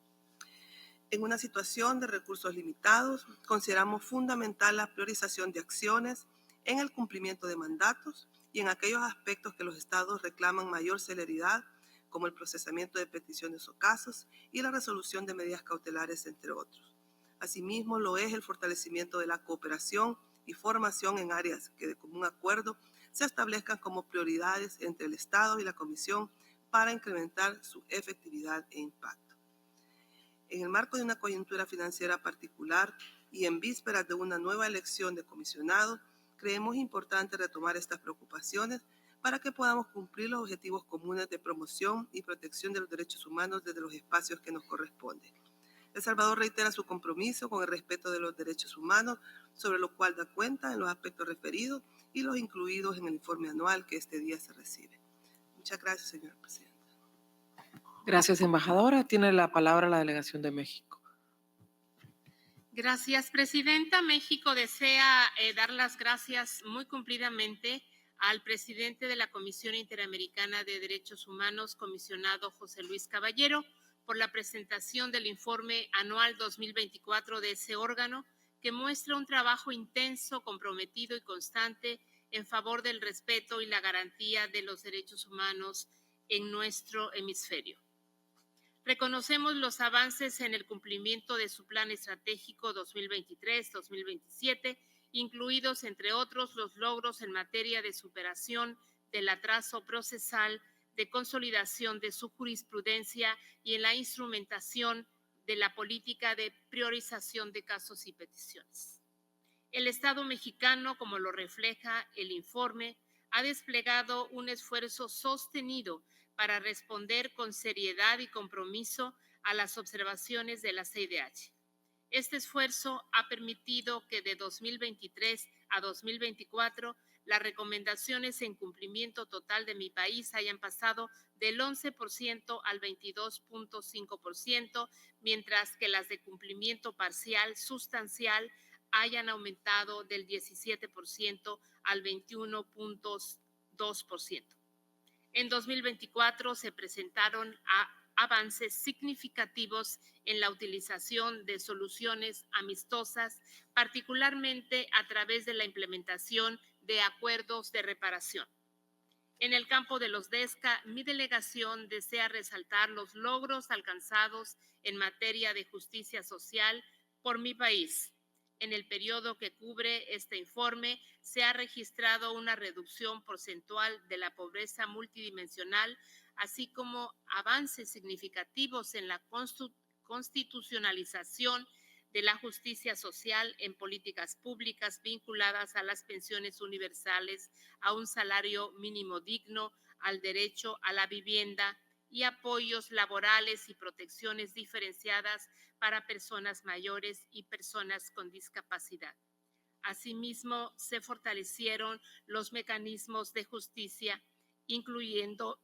En una situación de recursos limitados, consideramos fundamental la priorización de acciones en el cumplimiento de mandatos y en aquellos aspectos que los estados reclaman mayor celeridad, como el procesamiento de peticiones o casos y la resolución de medidas cautelares, entre otros. Asimismo, lo es el fortalecimiento de la cooperación y formación en áreas que de común acuerdo se establezcan como prioridades entre el Estado y la Comisión para incrementar su efectividad e impacto. En el marco de una coyuntura financiera particular y en vísperas de una nueva elección de comisionados, creemos importante retomar estas preocupaciones para que podamos cumplir los objetivos comunes de promoción y protección de los derechos humanos desde los espacios que nos corresponden. El Salvador reitera su compromiso con el respeto de los derechos humanos, sobre lo cual da cuenta en los aspectos referidos y los incluidos en el informe anual que este día se recibe. Muchas gracias, señor presidente. Gracias, embajadora. Tiene la palabra la delegación de México. Gracias, Presidenta. México desea dar las gracias muy cumplidamente al presidente de la Comisión Interamericana de Derechos Humanos, comisionado José Luis Caballero, por la presentación del informe anual 2024 de ese órgano, que muestra un trabajo intenso, comprometido y constante en favor del respeto y la garantía de los derechos humanos en nuestro hemisferio. Reconocemos los avances en el cumplimiento de su plan estratégico 2023-2027, incluidos, entre otros, los logros en materia de superación del atraso procesal, de consolidación de su jurisprudencia y en la instrumentación de la política de priorización de casos y peticiones. El Estado mexicano, como lo refleja el informe, ha desplegado un esfuerzo sostenido para responder con seriedad y compromiso a las observaciones de la CIDH. Este esfuerzo ha permitido que de 2023 a 2024 las recomendaciones en cumplimiento total de mi país hayan pasado del 11% al 22.5%, mientras que las de cumplimiento parcial sustancial hayan aumentado del 17% al 21.2%. En 2024 se presentaron avances significativos en la utilización de soluciones amistosas, particularmente a través de la implementación de acuerdos de reparación. En el campo de los DESCA, mi delegación desea resaltar los logros alcanzados en materia de justicia social por mi país. En el periodo que cubre este informe, se ha registrado una reducción porcentual de la pobreza multidimensional, así como avances significativos en la constitucionalización de la justicia social en políticas públicas vinculadas a las pensiones universales, a un salario mínimo digno, al derecho a la vivienda y apoyos laborales y protecciones diferenciadas para personas mayores y personas con discapacidad. Asimismo, se fortalecieron los mecanismos de justicia, incluyendo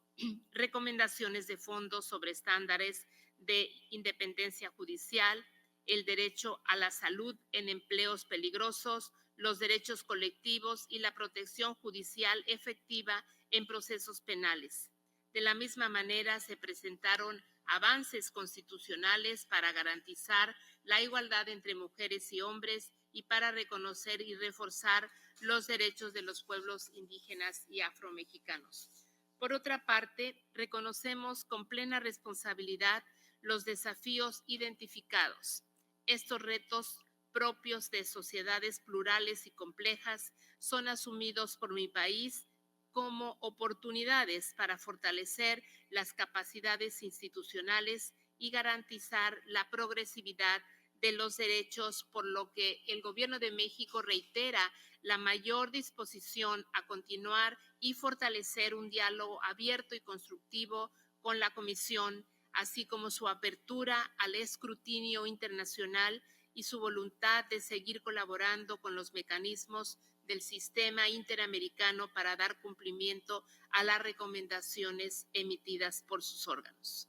recomendaciones de fondos sobre estándares de independencia judicial, el derecho a la salud en empleos peligrosos, los derechos colectivos y la protección judicial efectiva en procesos penales. De la misma manera, se presentaron avances constitucionales para garantizar la igualdad entre mujeres y hombres y para reconocer y reforzar los derechos de los pueblos indígenas y afromexicanos. Por otra parte, reconocemos con plena responsabilidad los desafíos identificados. Estos retos propios de sociedades plurales y complejas son asumidos por mi país como oportunidades para fortalecer las capacidades institucionales y garantizar la progresividad de los derechos, por lo que el Gobierno de México reitera la mayor disposición a continuar y fortalecer un diálogo abierto y constructivo con la Comisión, así como su apertura al escrutinio internacional y su voluntad de seguir colaborando con los mecanismos del sistema interamericano para dar cumplimiento a las recomendaciones emitidas por sus órganos.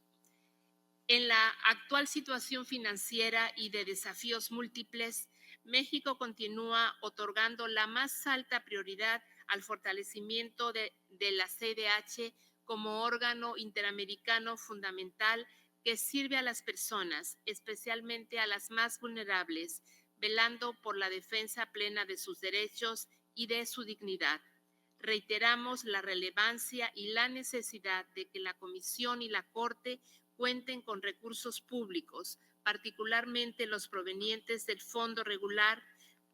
En la actual situación financiera y de desafíos múltiples, México continúa otorgando la más alta prioridad al fortalecimiento de la CIDH como órgano interamericano fundamental que sirve a las personas, especialmente a las más vulnerables, velando por la defensa plena de sus derechos y de su dignidad. Reiteramos la relevancia y la necesidad de que la Comisión y la Corte cuenten con recursos públicos, particularmente los provenientes del Fondo Regular,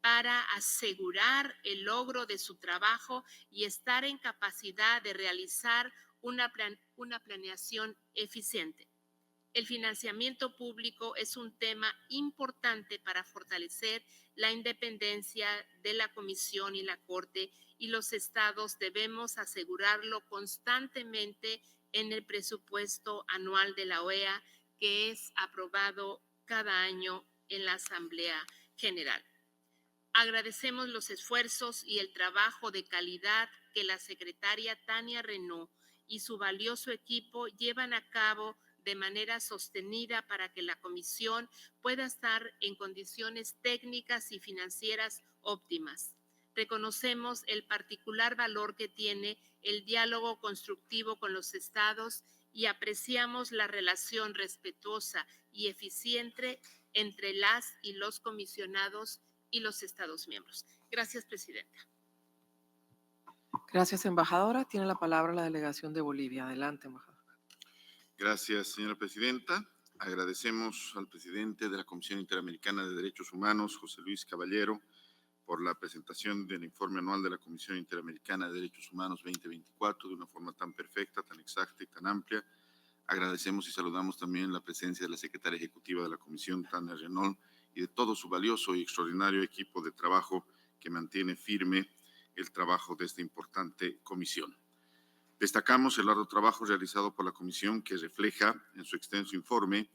para asegurar el logro de su trabajo y estar en capacidad de realizar una planeación eficiente. El financiamiento público es un tema importante para fortalecer la independencia de la Comisión y la Corte, y los estados debemos asegurarlo constantemente en el presupuesto anual de la OEA, que es aprobado cada año en la Asamblea General. Agradecemos los esfuerzos y el trabajo de calidad que la secretaria Tania Renaud y su valioso equipo llevan a cabo de manera sostenida para que la Comisión pueda estar en condiciones técnicas y financieras óptimas. Reconocemos el particular valor que tiene el diálogo constructivo con los estados y apreciamos la relación respetuosa y eficiente entre las y los comisionados y los estados miembros. Gracias, Presidenta. Gracias, embajadora. Tiene la palabra la delegación de Bolivia. Adelante, embajadora. Gracias, señora presidenta. Agradecemos al presidente de la Comisión Interamericana de Derechos Humanos, José Luis Caballero, por la presentación del informe anual de la Comisión Interamericana de Derechos Humanos 2024 de una forma tan perfecta, tan exacta y tan amplia. Agradecemos y saludamos también la presencia de la secretaria ejecutiva de la Comisión, Tania Renault, y de todo su valioso y extraordinario equipo de trabajo que mantiene firme el trabajo de esta importante comisión. Destacamos el arduo trabajo realizado por la Comisión que refleja en su extenso informe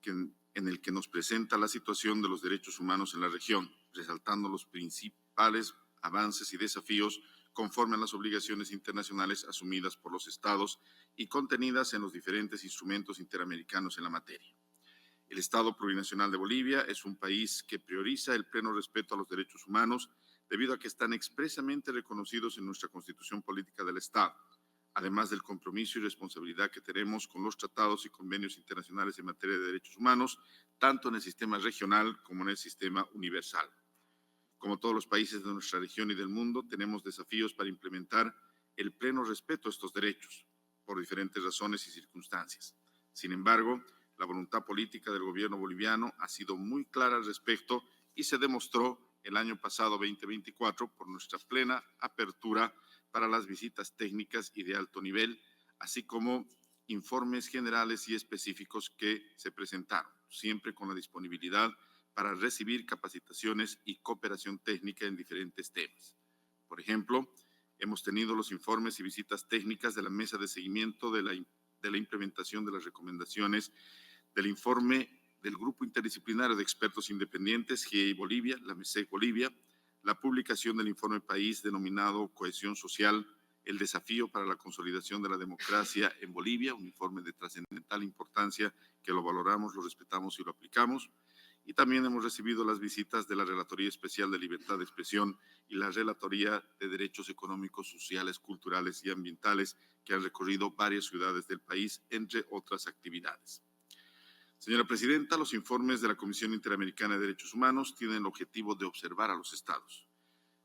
en el que nos presenta la situación de los derechos humanos en la región, resaltando los principales avances y desafíos conforme a las obligaciones internacionales asumidas por los estados y contenidas en los diferentes instrumentos interamericanos en la materia. El Estado Plurinacional de Bolivia es un país que prioriza el pleno respeto a los derechos humanos debido a que están expresamente reconocidos en nuestra Constitución Política del Estado, además del compromiso y responsabilidad que tenemos con los tratados y convenios internacionales en materia de derechos humanos, tanto en el sistema regional como en el sistema universal. Como todos los países de nuestra región y del mundo, tenemos desafíos para implementar el pleno respeto a estos derechos, por diferentes razones y circunstancias. Sin embargo, la voluntad política del gobierno boliviano ha sido muy clara al respecto y se demostró el año pasado 2024 por nuestra plena apertura para las visitas técnicas y de alto nivel, así como informes generales y específicos que se presentaron, siempre con la disponibilidad para recibir capacitaciones y cooperación técnica en diferentes temas. Por ejemplo, hemos tenido los informes y visitas técnicas de la mesa de seguimiento de la implementación de las recomendaciones del informe del Grupo Interdisciplinario de Expertos Independientes, GIEI Bolivia, la MESEC Bolivia, la publicación del informe país denominado Cohesión Social, el desafío para la consolidación de la democracia en Bolivia, un informe de trascendental importancia que lo valoramos, lo respetamos y lo aplicamos. Y también hemos recibido las visitas de la Relatoría Especial de Libertad de Expresión y la Relatoría de Derechos Económicos, Sociales, Culturales y Ambientales, que han recorrido varias ciudades del país, entre otras actividades. Señora presidenta, los informes de la Comisión Interamericana de Derechos Humanos tienen el objetivo de observar a los estados,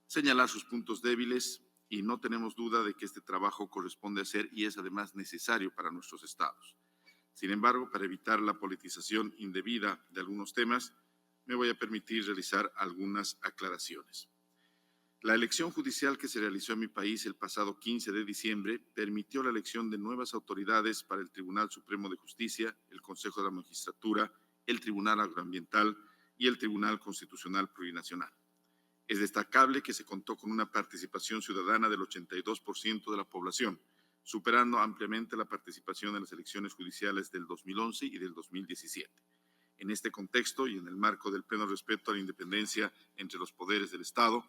señalar sus puntos débiles y no tenemos duda de que este trabajo corresponde a ser y es además necesario para nuestros estados. Sin embargo, para evitar la politización indebida de algunos temas, me voy a permitir realizar algunas aclaraciones. La elección judicial que se realizó en mi país el pasado 15 de diciembre permitió la elección de nuevas autoridades para el Tribunal Supremo de Justicia, el Consejo de la Magistratura, el Tribunal Agroambiental y el Tribunal Constitucional Plurinacional. Es destacable que se contó con una participación ciudadana del 82% de la población, superando ampliamente la participación en las elecciones judiciales del 2011 y del 2017. En este contexto y en el marco del pleno respeto a la independencia entre los poderes del Estado,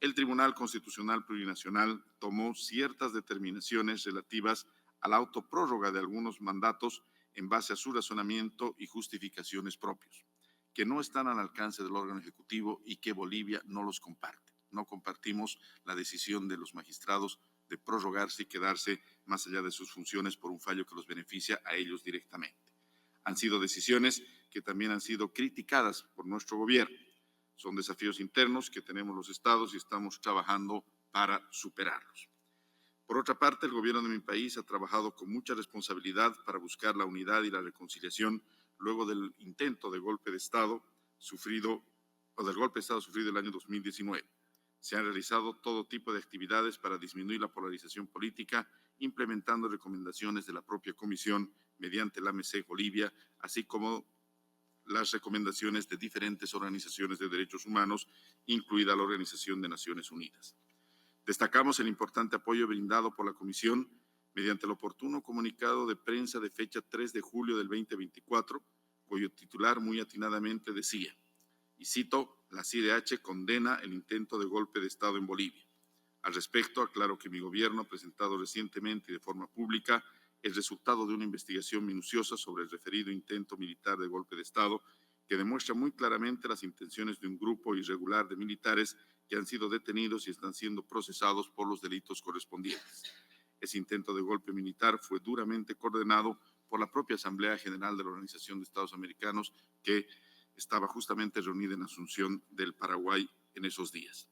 el Tribunal Constitucional Plurinacional tomó ciertas determinaciones relativas a la autoprórroga de algunos mandatos en base a su razonamiento y justificaciones propios, que no están al alcance del órgano ejecutivo y que Bolivia no los comparte. No compartimos la decisión de los magistrados de prorrogarse y quedarse más allá de sus funciones por un fallo que los beneficia a ellos directamente. Han sido decisiones que también han sido criticadas por nuestro gobierno. Son desafíos internos que tenemos los estados y estamos trabajando para superarlos. Por otra parte, el gobierno de mi país ha trabajado con mucha responsabilidad para buscar la unidad y la reconciliación luego del intento de golpe de Estado sufrido el año 2019. Se han realizado todo tipo de actividades para disminuir la polarización política, implementando recomendaciones de la propia Comisión mediante la MESEC Bolivia, así como las recomendaciones de diferentes organizaciones de derechos humanos, incluida la Organización de Naciones Unidas. Destacamos el importante apoyo brindado por la Comisión mediante el oportuno comunicado de prensa de fecha 3 de julio del 2024, cuyo titular muy atinadamente decía, y cito, la CIDH condena el intento de golpe de Estado en Bolivia. Al respecto, aclaro que mi gobierno ha presentado recientemente y de forma pública el resultado de una investigación minuciosa sobre el referido intento militar de golpe de Estado que demuestra muy claramente las intenciones de un grupo irregular de militares que han sido detenidos y están siendo procesados por los delitos correspondientes. Ese intento de golpe militar fue duramente condenado por la propia Asamblea General de la Organización de Estados Americanos, que estaba justamente reunida en Asunción del Paraguay en esos días.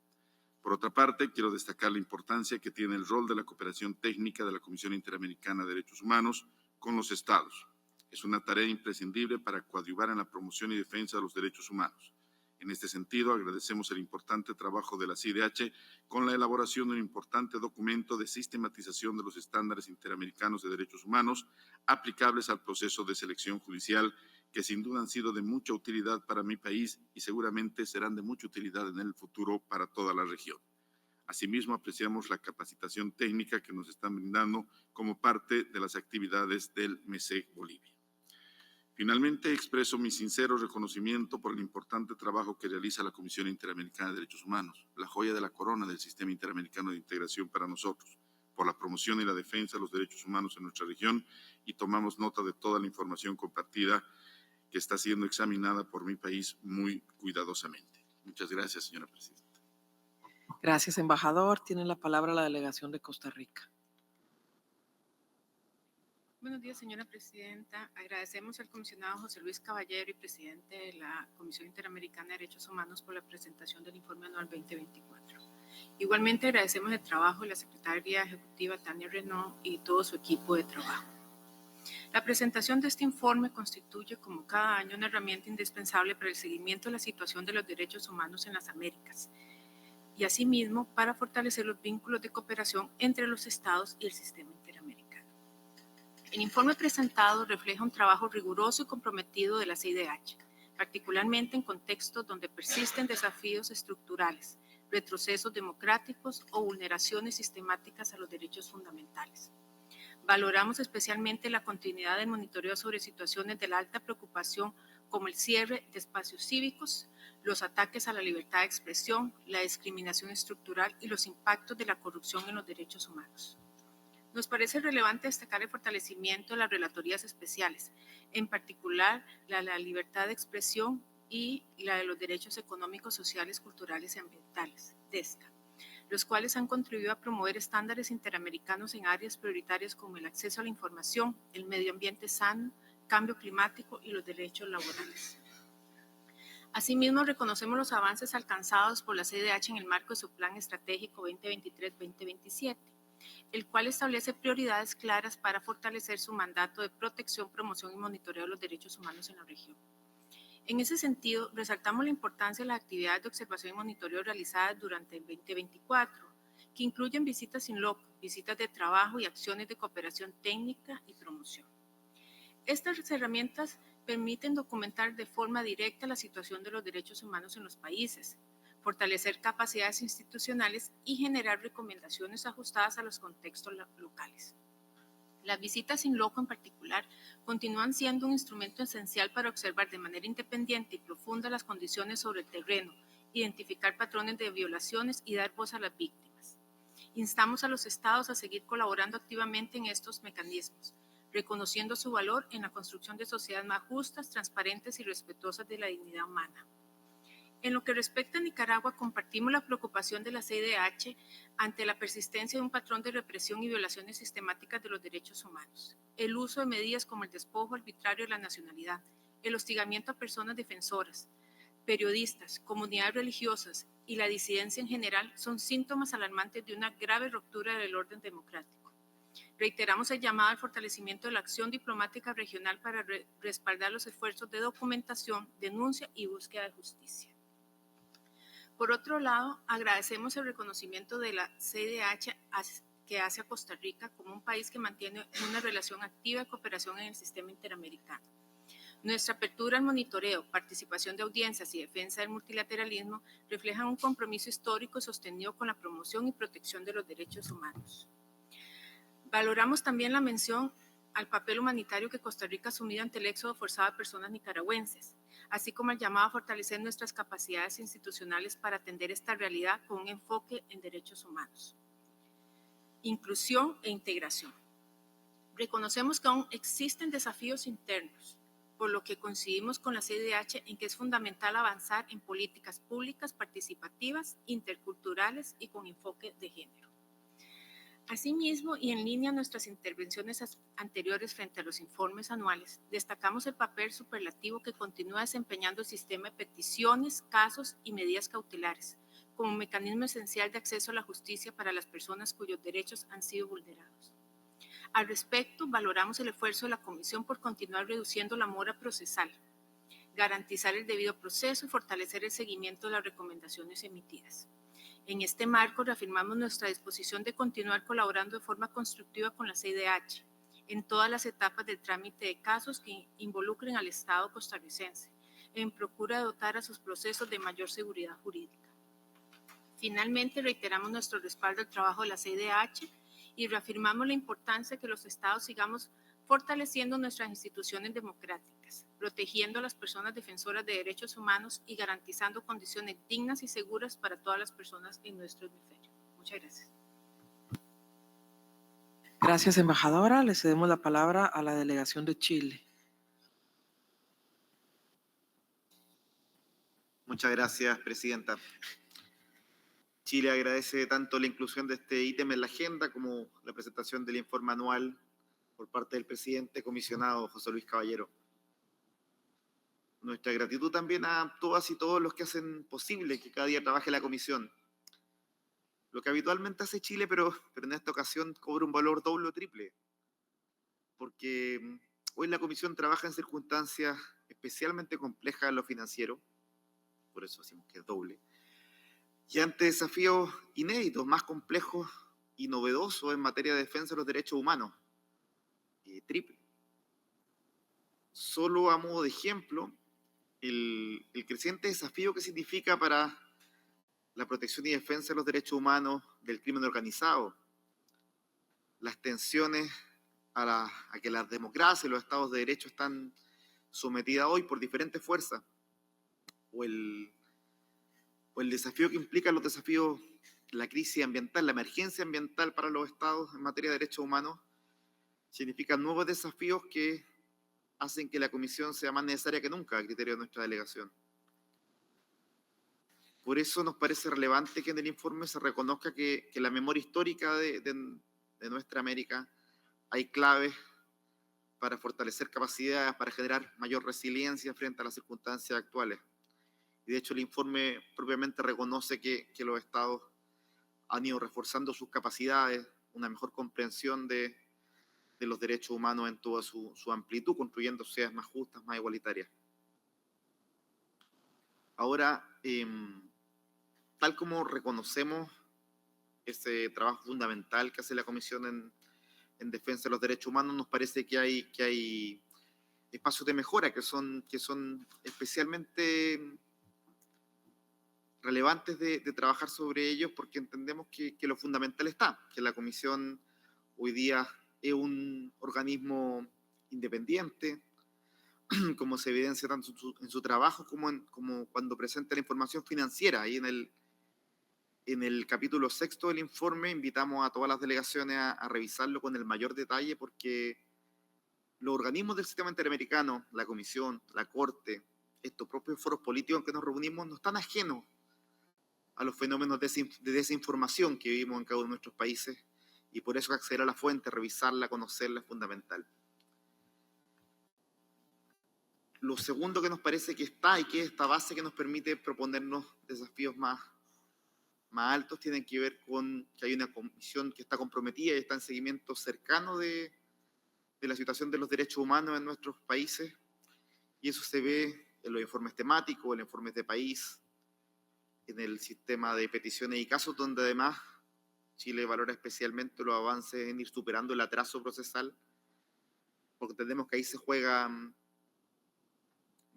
Por otra parte, quiero destacar la importancia que tiene el rol de la cooperación técnica de la Comisión Interamericana de Derechos Humanos con los Estados. Es una tarea imprescindible para coadyuvar en la promoción y defensa de los derechos humanos. En este sentido, agradecemos el importante trabajo de la CIDH con la elaboración de un importante documento de sistematización de los estándares interamericanos de derechos humanos aplicables al proceso de selección judicial, que sin duda han sido de mucha utilidad para mi país y seguramente serán de mucha utilidad en el futuro para toda la región. Asimismo, apreciamos la capacitación técnica que nos están brindando como parte de las actividades del MESEC Bolivia. Finalmente, expreso mi sincero reconocimiento por el importante trabajo que realiza la Comisión Interamericana de Derechos Humanos, la joya de la corona del Sistema Interamericano de Integración para nosotros, por la promoción y la defensa de los derechos humanos en nuestra región, y tomamos nota de toda la información compartida que está siendo examinada por mi país muy cuidadosamente. Muchas gracias, señora presidenta. Gracias, embajador. Tiene la palabra la delegación de Costa Rica. Buenos días, señora presidenta. Agradecemos al comisionado José Luis Caballero y presidente de la Comisión Interamericana de Derechos Humanos por la presentación del informe anual 2024. Igualmente agradecemos el trabajo de la secretaria ejecutiva Tania Renaud y todo su equipo de trabajo. La presentación de este informe constituye, como cada año, una herramienta indispensable para el seguimiento de la situación de los derechos humanos en las Américas y, asimismo, para fortalecer los vínculos de cooperación entre los Estados y el sistema interamericano. El informe presentado refleja un trabajo riguroso y comprometido de la CIDH, particularmente en contextos donde persisten desafíos estructurales, retrocesos democráticos o vulneraciones sistemáticas a los derechos fundamentales. Valoramos especialmente la continuidad del monitoreo sobre situaciones de la alta preocupación, como el cierre de espacios cívicos, los ataques a la libertad de expresión, la discriminación estructural y los impactos de la corrupción en los derechos humanos. Nos parece relevante destacar el fortalecimiento de las relatorías especiales, en particular la de la libertad de expresión y la de los derechos económicos, sociales, culturales y ambientales, DESCA, los cuales han contribuido a promover estándares interamericanos en áreas prioritarias como el acceso a la información, el medio ambiente sano, cambio climático y los derechos laborales. Asimismo, reconocemos los avances alcanzados por la CIDH en el marco de su Plan Estratégico 2023-2027, el cual establece prioridades claras para fortalecer su mandato de protección, promoción y monitoreo de los derechos humanos en la región. En ese sentido, resaltamos la importancia de las actividades de observación y monitoreo realizadas durante el 2024, que incluyen visitas in loco, visitas de trabajo y acciones de cooperación técnica y promoción. Estas herramientas permiten documentar de forma directa la situación de los derechos humanos en los países, fortalecer capacidades institucionales y generar recomendaciones ajustadas a los contextos locales. Las visitas in loco en particular continúan siendo un instrumento esencial para observar de manera independiente y profunda las condiciones sobre el terreno, identificar patrones de violaciones y dar voz a las víctimas. Instamos a los estados a seguir colaborando activamente en estos mecanismos, reconociendo su valor en la construcción de sociedades más justas, transparentes y respetuosas de la dignidad humana. En lo que respecta a Nicaragua, compartimos la preocupación de la CIDH ante la persistencia de un patrón de represión y violaciones sistemáticas de los derechos humanos, el uso de medidas como el despojo arbitrario de la nacionalidad, el hostigamiento a personas defensoras, periodistas, comunidades religiosas y la disidencia en general son síntomas alarmantes de una grave ruptura del orden democrático. Reiteramos el llamado al fortalecimiento de la acción diplomática regional para respaldar los esfuerzos de documentación, denuncia y búsqueda de justicia. Por otro lado, agradecemos el reconocimiento de la CIDH que hace a Costa Rica como un país que mantiene una relación activa de cooperación en el sistema interamericano. Nuestra apertura al monitoreo, participación de audiencias y defensa del multilateralismo reflejan un compromiso histórico sostenido con la promoción y protección de los derechos humanos. Valoramos también la mención al papel humanitario que Costa Rica ha asumido ante el éxodo forzado de personas nicaragüenses, así como el llamado a fortalecer nuestras capacidades institucionales para atender esta realidad con un enfoque en derechos humanos, inclusión e integración. Reconocemos que aún existen desafíos internos, por lo que coincidimos con la CIDH en que es fundamental avanzar en políticas públicas participativas, interculturales y con enfoque de género. Asimismo, y en línea a nuestras intervenciones anteriores frente a los informes anuales, destacamos el papel superlativo que continúa desempeñando el sistema de peticiones, casos y medidas cautelares, como mecanismo esencial de acceso a la justicia para las personas cuyos derechos han sido vulnerados. Al respecto, valoramos el esfuerzo de la Comisión por continuar reduciendo la mora procesal, garantizar el debido proceso y fortalecer el seguimiento de las recomendaciones emitidas. En este marco, reafirmamos nuestra disposición de continuar colaborando de forma constructiva con la CIDH en todas las etapas del trámite de casos que involucren al Estado costarricense, en procura de dotar a sus procesos de mayor seguridad jurídica. Finalmente, reiteramos nuestro respaldo al trabajo de la CIDH y reafirmamos la importancia de que los Estados sigamos fortaleciendo nuestras instituciones democráticas, protegiendo a las personas defensoras de derechos humanos y garantizando condiciones dignas y seguras para todas las personas en nuestro hemisferio. Muchas gracias. Gracias, embajadora. Le cedemos la palabra a la delegación de Chile. Muchas gracias, presidenta. Chile agradece tanto la inclusión de este ítem en la agenda como la presentación del informe anual por parte del presidente comisionado José Luis Caballero. Nuestra gratitud también a todas y todos los que hacen posible que cada día trabaje la comisión. Lo que habitualmente hace Chile, pero en esta ocasión cobra un valor doble o triple, porque hoy la comisión trabaja en circunstancias especialmente complejas en lo financiero, por eso decimos que es doble, y ante desafíos inéditos, más complejos y novedosos en materia de defensa de los derechos humanos. Triple. Solo a modo de ejemplo, el creciente desafío que significa para la protección y defensa de los derechos humanos del crimen organizado, las tensiones a que las democracias y los estados de derecho están sometidas hoy por diferentes fuerzas, o el desafío que implican los desafíos, la crisis ambiental, la emergencia ambiental para los estados en materia de derechos humanos, significan nuevos desafíos que hacen que la comisión sea más necesaria que nunca a criterio de nuestra delegación. Por eso nos parece relevante que en el informe se reconozca que la memoria histórica de nuestra América hay claves para fortalecer capacidades, para generar mayor resiliencia frente a las circunstancias actuales. Y de hecho el informe propiamente reconoce que los estados han ido reforzando sus capacidades, una mejor comprensión de los derechos humanos en toda su amplitud, construyendo sociedades más justas, más igualitarias. Ahora, tal como reconocemos ese trabajo fundamental que hace la Comisión en defensa de los derechos humanos, nos parece que hay espacios de mejora que son especialmente relevantes de trabajar sobre ellos, porque entendemos que lo fundamental está, que la Comisión hoy día es un organismo independiente, como se evidencia tanto en su trabajo como cuando presenta la información financiera. Ahí en el capítulo 6 del informe invitamos a todas las delegaciones a revisarlo con el mayor detalle, porque los organismos del sistema interamericano, la Comisión, la Corte, estos propios foros políticos en que nos reunimos, no están ajenos a los fenómenos de desinformación que vivimos en cada uno de nuestros países, y por eso acceder a la fuente, revisarla, conocerla es fundamental. Lo segundo que nos parece que está, y que es esta base que nos permite proponernos desafíos más altos, tienen que ver con que hay una comisión que está comprometida y está en seguimiento cercano de la situación de los derechos humanos en nuestros países, y eso se ve en los informes temáticos, en los informes de país, en el sistema de peticiones y casos, donde además Chile valora especialmente los avances en ir superando el atraso procesal, porque entendemos que ahí se juega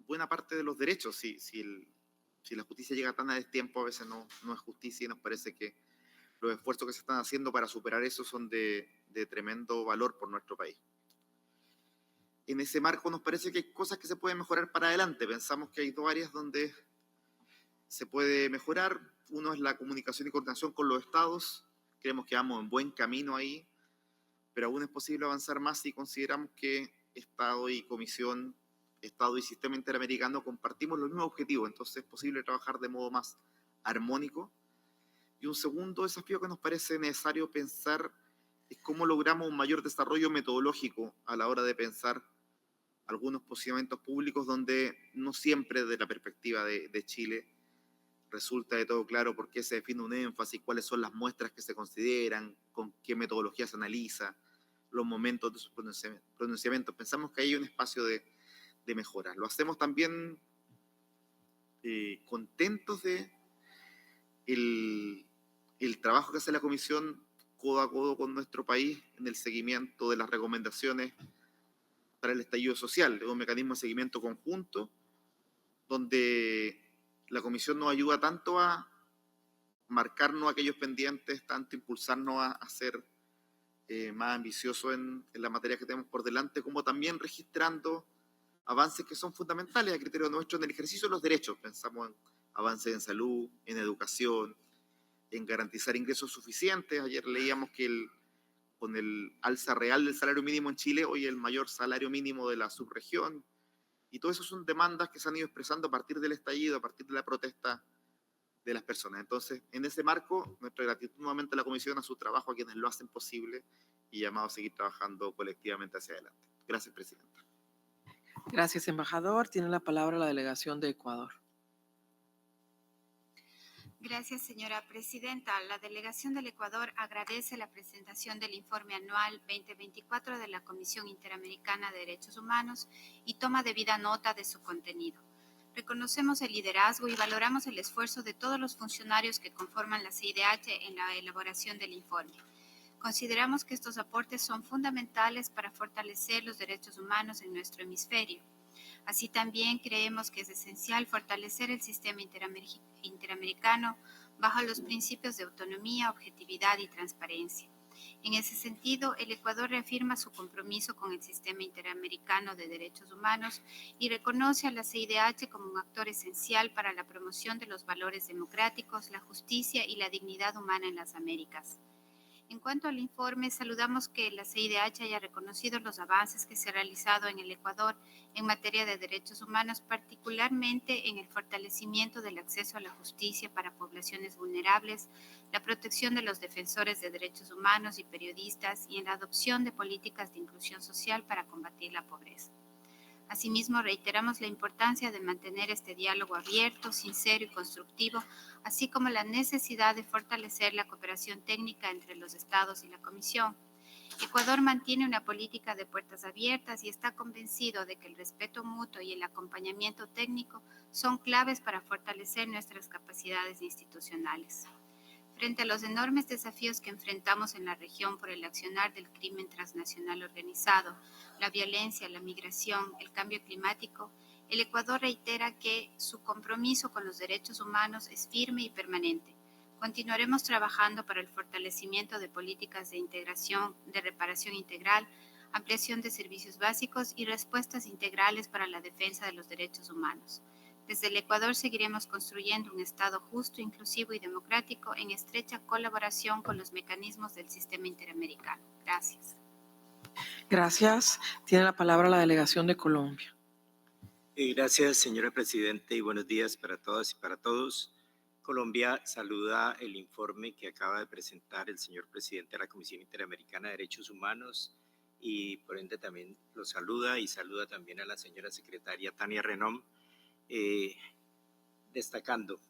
buena parte de los derechos. Si la justicia llega tan a destiempo, a veces no es justicia, y nos parece que los esfuerzos que se están haciendo para superar eso son de tremendo valor por nuestro país. En ese marco nos parece que hay cosas que se pueden mejorar para adelante. Pensamos que hay dos áreas donde se puede mejorar. Uno es la comunicación y coordinación con los estados. Creemos que vamos en buen camino ahí. pero aún es posible avanzar más si consideramos que Estado y Comisión, Estado y Sistema Interamericano compartimos los mismos objetivos, entonces es posible trabajar de modo más armónico. Y un segundo desafío que nos parece necesario pensar es cómo logramos un mayor desarrollo metodológico a la hora de pensar algunos posicionamientos públicos donde no siempre desde la perspectiva de Chile resulta de todo claro por qué se define un énfasis, cuáles son las muestras que se consideran, con qué metodología se analiza, los momentos de sus pronunciamientos. Pensamos que hay un espacio de mejora. Lo hacemos también contentos de el trabajo que hace la Comisión codo a codo con nuestro país en el seguimiento de las recomendaciones para el estallido social. Es un mecanismo de seguimiento conjunto donde la Comisión nos ayuda tanto a marcarnos aquellos pendientes, tanto impulsarnos a ser más ambiciosos en la materia que tenemos por delante, como también registrando avances que son fundamentales a criterio nuestro en el ejercicio de los derechos. Pensamos en avances en salud, en educación, en garantizar ingresos suficientes. Ayer leíamos que con el alza real del salario mínimo en Chile, hoy el mayor salario mínimo de la subregión. Y todo eso son demandas que se han ido expresando a partir del estallido, a partir de la protesta de las personas. Entonces, en ese marco, nuestra gratitud nuevamente a la Comisión, a su trabajo, a quienes lo hacen posible y llamado a seguir trabajando colectivamente hacia adelante. Gracias, Presidenta. Gracias, embajador. Tiene la palabra la delegación de Ecuador. Gracias, señora presidenta. La delegación del Ecuador agradece la presentación del informe anual 2024 de la Comisión Interamericana de Derechos Humanos y toma debida nota de su contenido. Reconocemos el liderazgo y valoramos el esfuerzo de todos los funcionarios que conforman la CIDH en la elaboración del informe. Consideramos que estos aportes son fundamentales para fortalecer los derechos humanos en nuestro hemisferio. Así también creemos que es esencial fortalecer el sistema interamericano bajo los principios de autonomía, objetividad y transparencia. En ese sentido, el Ecuador reafirma su compromiso con el sistema interamericano de derechos humanos y reconoce a la CIDH como un actor esencial para la promoción de los valores democráticos, la justicia y la dignidad humana en las Américas. En cuanto al informe, saludamos que la CIDH haya reconocido los avances que se han realizado en el Ecuador en materia de derechos humanos, particularmente en el fortalecimiento del acceso a la justicia para poblaciones vulnerables, la protección de los defensores de derechos humanos y periodistas y en la adopción de políticas de inclusión social para combatir la pobreza. Asimismo, reiteramos la importancia de mantener este diálogo abierto, sincero y constructivo, así como la necesidad de fortalecer la cooperación técnica entre los estados y la Comisión. Ecuador mantiene una política de puertas abiertas y está convencido de que el respeto mutuo y el acompañamiento técnico son claves para fortalecer nuestras capacidades institucionales. Frente a los enormes desafíos que enfrentamos en la región por el accionar del crimen transnacional organizado, la violencia, la migración, el cambio climático, el Ecuador reitera que su compromiso con los derechos humanos es firme y permanente. Continuaremos trabajando para el fortalecimiento de políticas de integración, de reparación integral, ampliación de servicios básicos y respuestas integrales para la defensa de los derechos humanos. Desde el Ecuador seguiremos construyendo un Estado justo, inclusivo y democrático en estrecha colaboración con los mecanismos del sistema interamericano. Gracias. Gracias. Tiene la palabra la delegación de Colombia. Gracias, señora Presidenta, y buenos días para todas y para todos. Colombia saluda el informe que acaba de presentar el señor presidente de la Comisión Interamericana de Derechos Humanos y por ende también lo saluda y saluda también a la señora secretaria Tania Renom, destacando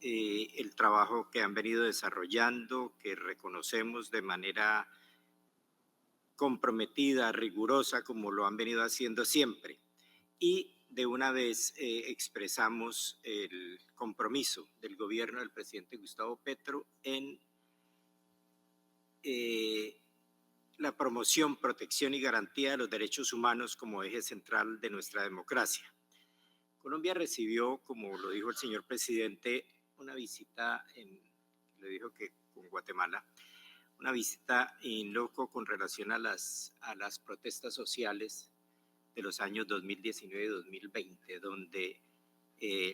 el trabajo que han venido desarrollando, que reconocemos de manera comprometida, rigurosa, como lo han venido haciendo siempre. Y de una vez expresamos el compromiso del gobierno del presidente Gustavo Petro en la promoción, protección y garantía de los derechos humanos como eje central de nuestra democracia. Colombia recibió, como lo dijo el señor presidente, una visita, le dijo que con Guatemala, una visita in loco con relación a las protestas sociales de los años 2019 y 2020, donde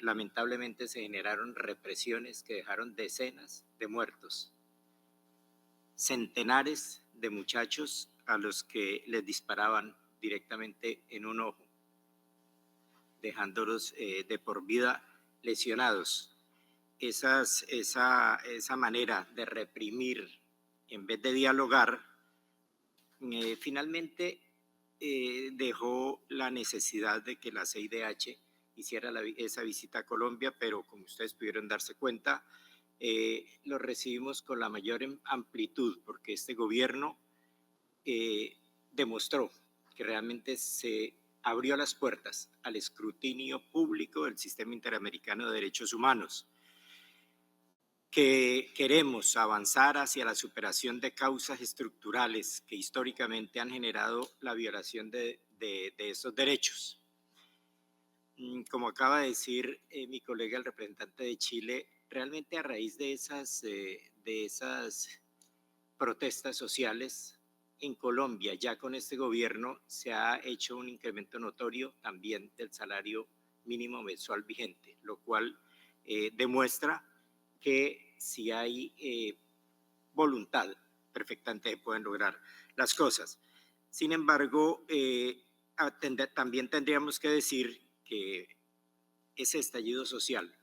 lamentablemente se generaron represiones que dejaron decenas de muertos, centenares de muchachos a los que les disparaban directamente en un ojo, dejándolos de por vida lesionados. Esa manera de reprimir en vez de dialogar, finalmente dejó la necesidad de que la CIDH hiciera esa visita a Colombia, pero como ustedes pudieron darse cuenta, lo recibimos con la mayor amplitud, porque este gobierno demostró que realmente se abrió las puertas al escrutinio público del Sistema Interamericano de Derechos Humanos, que queremos avanzar hacia la superación de causas estructurales que históricamente han generado la violación de esos derechos. Como acaba de decir mi colega, el representante de Chile, realmente a raíz de esas protestas sociales en Colombia, ya con este gobierno, se ha hecho un incremento notorio también del salario mínimo mensual vigente, lo cual demuestra que si hay voluntad, perfectamente pueden lograr las cosas. Sin embargo, también tendríamos que decir que ese estallido social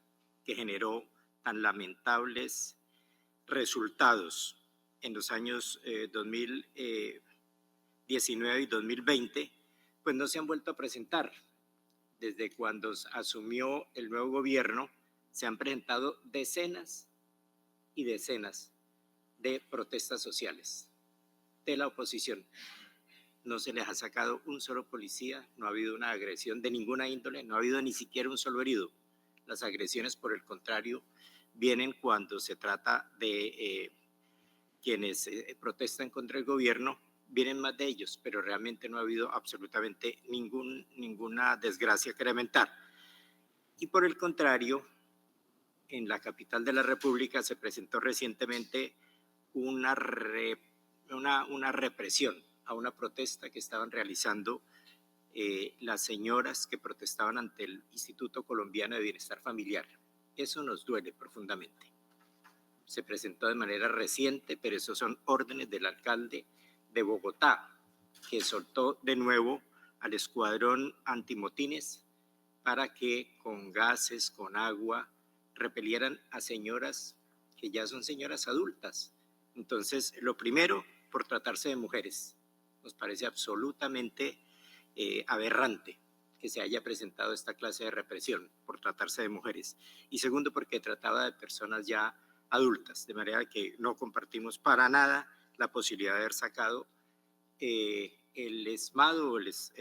que generó tan lamentables resultados en los años 2019 y 2020, pues no se han vuelto a presentar. Desde cuando asumió el nuevo gobierno, se han presentado decenas y decenas de protestas sociales de la oposición. No se les ha sacado un solo policía, no ha habido una agresión de ninguna índole, no ha habido ni siquiera un solo herido. Las agresiones, por el contrario, vienen cuando se trata de quienes protestan contra el gobierno, vienen más de ellos, pero realmente no ha habido absolutamente ninguna desgracia que lamentar. Y por el contrario, en la capital de la República se presentó recientemente una represión a una protesta que estaban realizando las señoras que protestaban ante el Instituto Colombiano de Bienestar Familiar. Eso nos duele profundamente. Se presentó de manera reciente, pero esos son órdenes del alcalde de Bogotá, que soltó de nuevo al escuadrón antimotines para que con gases, con agua, repelieran a señoras que ya son señoras adultas. Entonces, lo primero, por tratarse de mujeres. Nos parece absolutamente aberrante que se haya presentado esta clase de represión por tratarse de mujeres. Y segundo, porque trataba de personas ya adultas, de manera que no compartimos para nada la posibilidad de haber sacado el ESMAD o los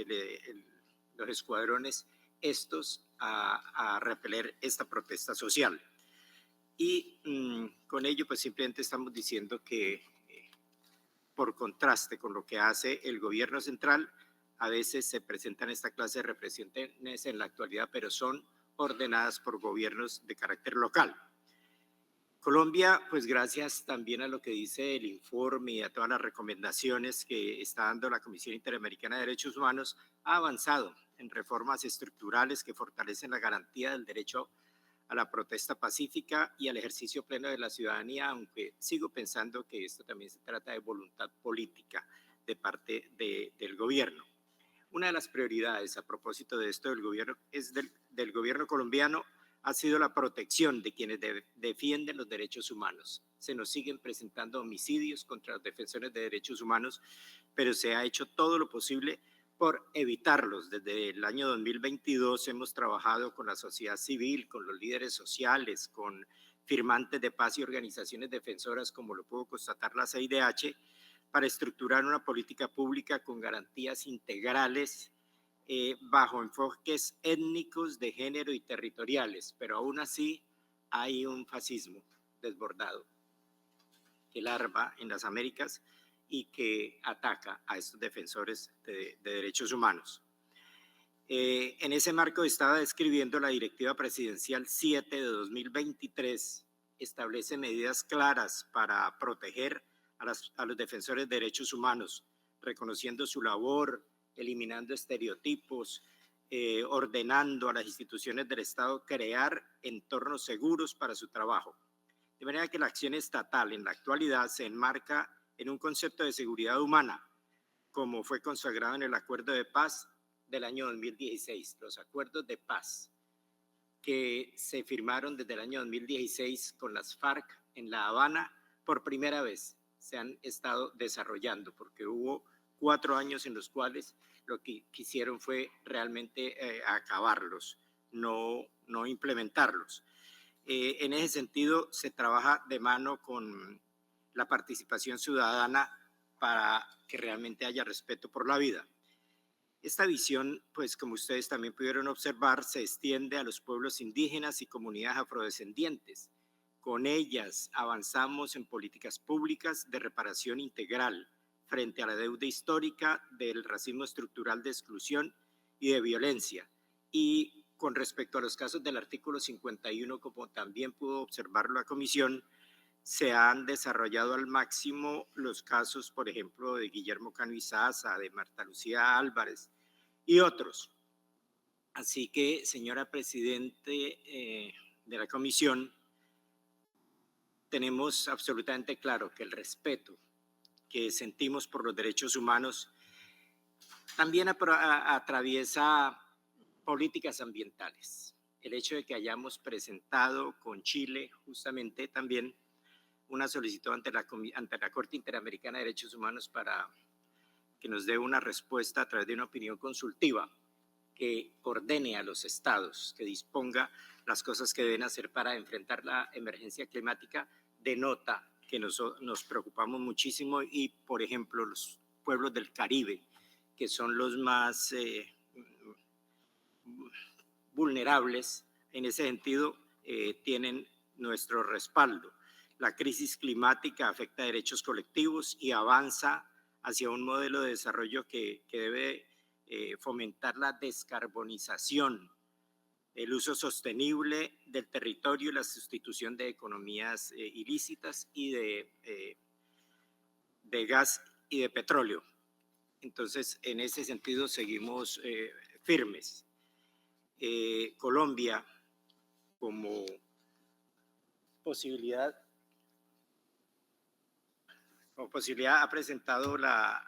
escuadrones estos a repeler esta protesta social. Y con ello, pues simplemente estamos diciendo que por contraste con lo que hace el gobierno central, a veces se presentan esta clase de represiones en la actualidad, pero son ordenadas por gobiernos de carácter local. Colombia, pues gracias también a lo que dice el informe y a todas las recomendaciones que está dando la Comisión Interamericana de Derechos Humanos, ha avanzado en reformas estructurales que fortalecen la garantía del derecho a la protesta pacífica y al ejercicio pleno de la ciudadanía, aunque sigo pensando que esto también se trata de voluntad política de parte del gobierno. Una de las prioridades a propósito de esto del gobierno del gobierno colombiano ha sido la protección de quienes defienden los derechos humanos. Se nos siguen presentando homicidios contra los defensores de derechos humanos, pero se ha hecho todo lo posible por evitarlos. Desde el año 2022 hemos trabajado con la sociedad civil, con los líderes sociales, con firmantes de paz y organizaciones defensoras, como lo pudo constatar la CIDH, para estructurar una política pública con garantías integrales bajo enfoques étnicos, de género y territoriales, pero aún así hay un fascismo desbordado que larva en las Américas y que ataca a estos defensores de derechos humanos. En ese marco estaba describiendo la Directiva Presidencial 7 de 2023, establece medidas claras para proteger a los defensores de derechos humanos, reconociendo su labor, eliminando estereotipos, ordenando a las instituciones del Estado crear entornos seguros para su trabajo. De manera que la acción estatal en la actualidad se enmarca en un concepto de seguridad humana, como fue consagrado en el Acuerdo de Paz del año 2016, los acuerdos de paz que se firmaron desde el año 2016 con las FARC en La Habana, por primera vez se han estado desarrollando, porque hubo 4 años en los cuales lo que quisieron fue realmente acabarlos, no implementarlos. En ese sentido, se trabaja de mano con la participación ciudadana para que realmente haya respeto por la vida. Esta visión, pues como ustedes también pudieron observar, se extiende a los pueblos indígenas y comunidades afrodescendientes. Con ellas avanzamos en políticas públicas de reparación integral frente a la deuda histórica del racismo estructural de exclusión y de violencia. Y con respecto a los casos del artículo 51, como también pudo observarlo la comisión, se han desarrollado al máximo los casos, por ejemplo, de Guillermo Cano Izaza, de Marta Lucía Álvarez y otros. Así que, señora Presidente de la Comisión, tenemos absolutamente claro que el respeto que sentimos por los derechos humanos también atraviesa políticas ambientales. El hecho de que hayamos presentado con Chile justamente también una solicitud ante la Corte Interamericana de Derechos Humanos para que nos dé una respuesta a través de una opinión consultiva que ordene a los estados, que disponga las cosas que deben hacer para enfrentar la emergencia climática, denota que nos preocupamos muchísimo y, por ejemplo, los pueblos del Caribe, que son los más vulnerables en ese sentido, tienen nuestro respaldo. La crisis climática afecta derechos colectivos y avanza hacia un modelo de desarrollo que debe fomentar la descarbonización, el uso sostenible del territorio y la sustitución de economías ilícitas y de gas y de petróleo. Entonces, en ese sentido, seguimos firmes. Colombia, como posibilidad, ha presentado la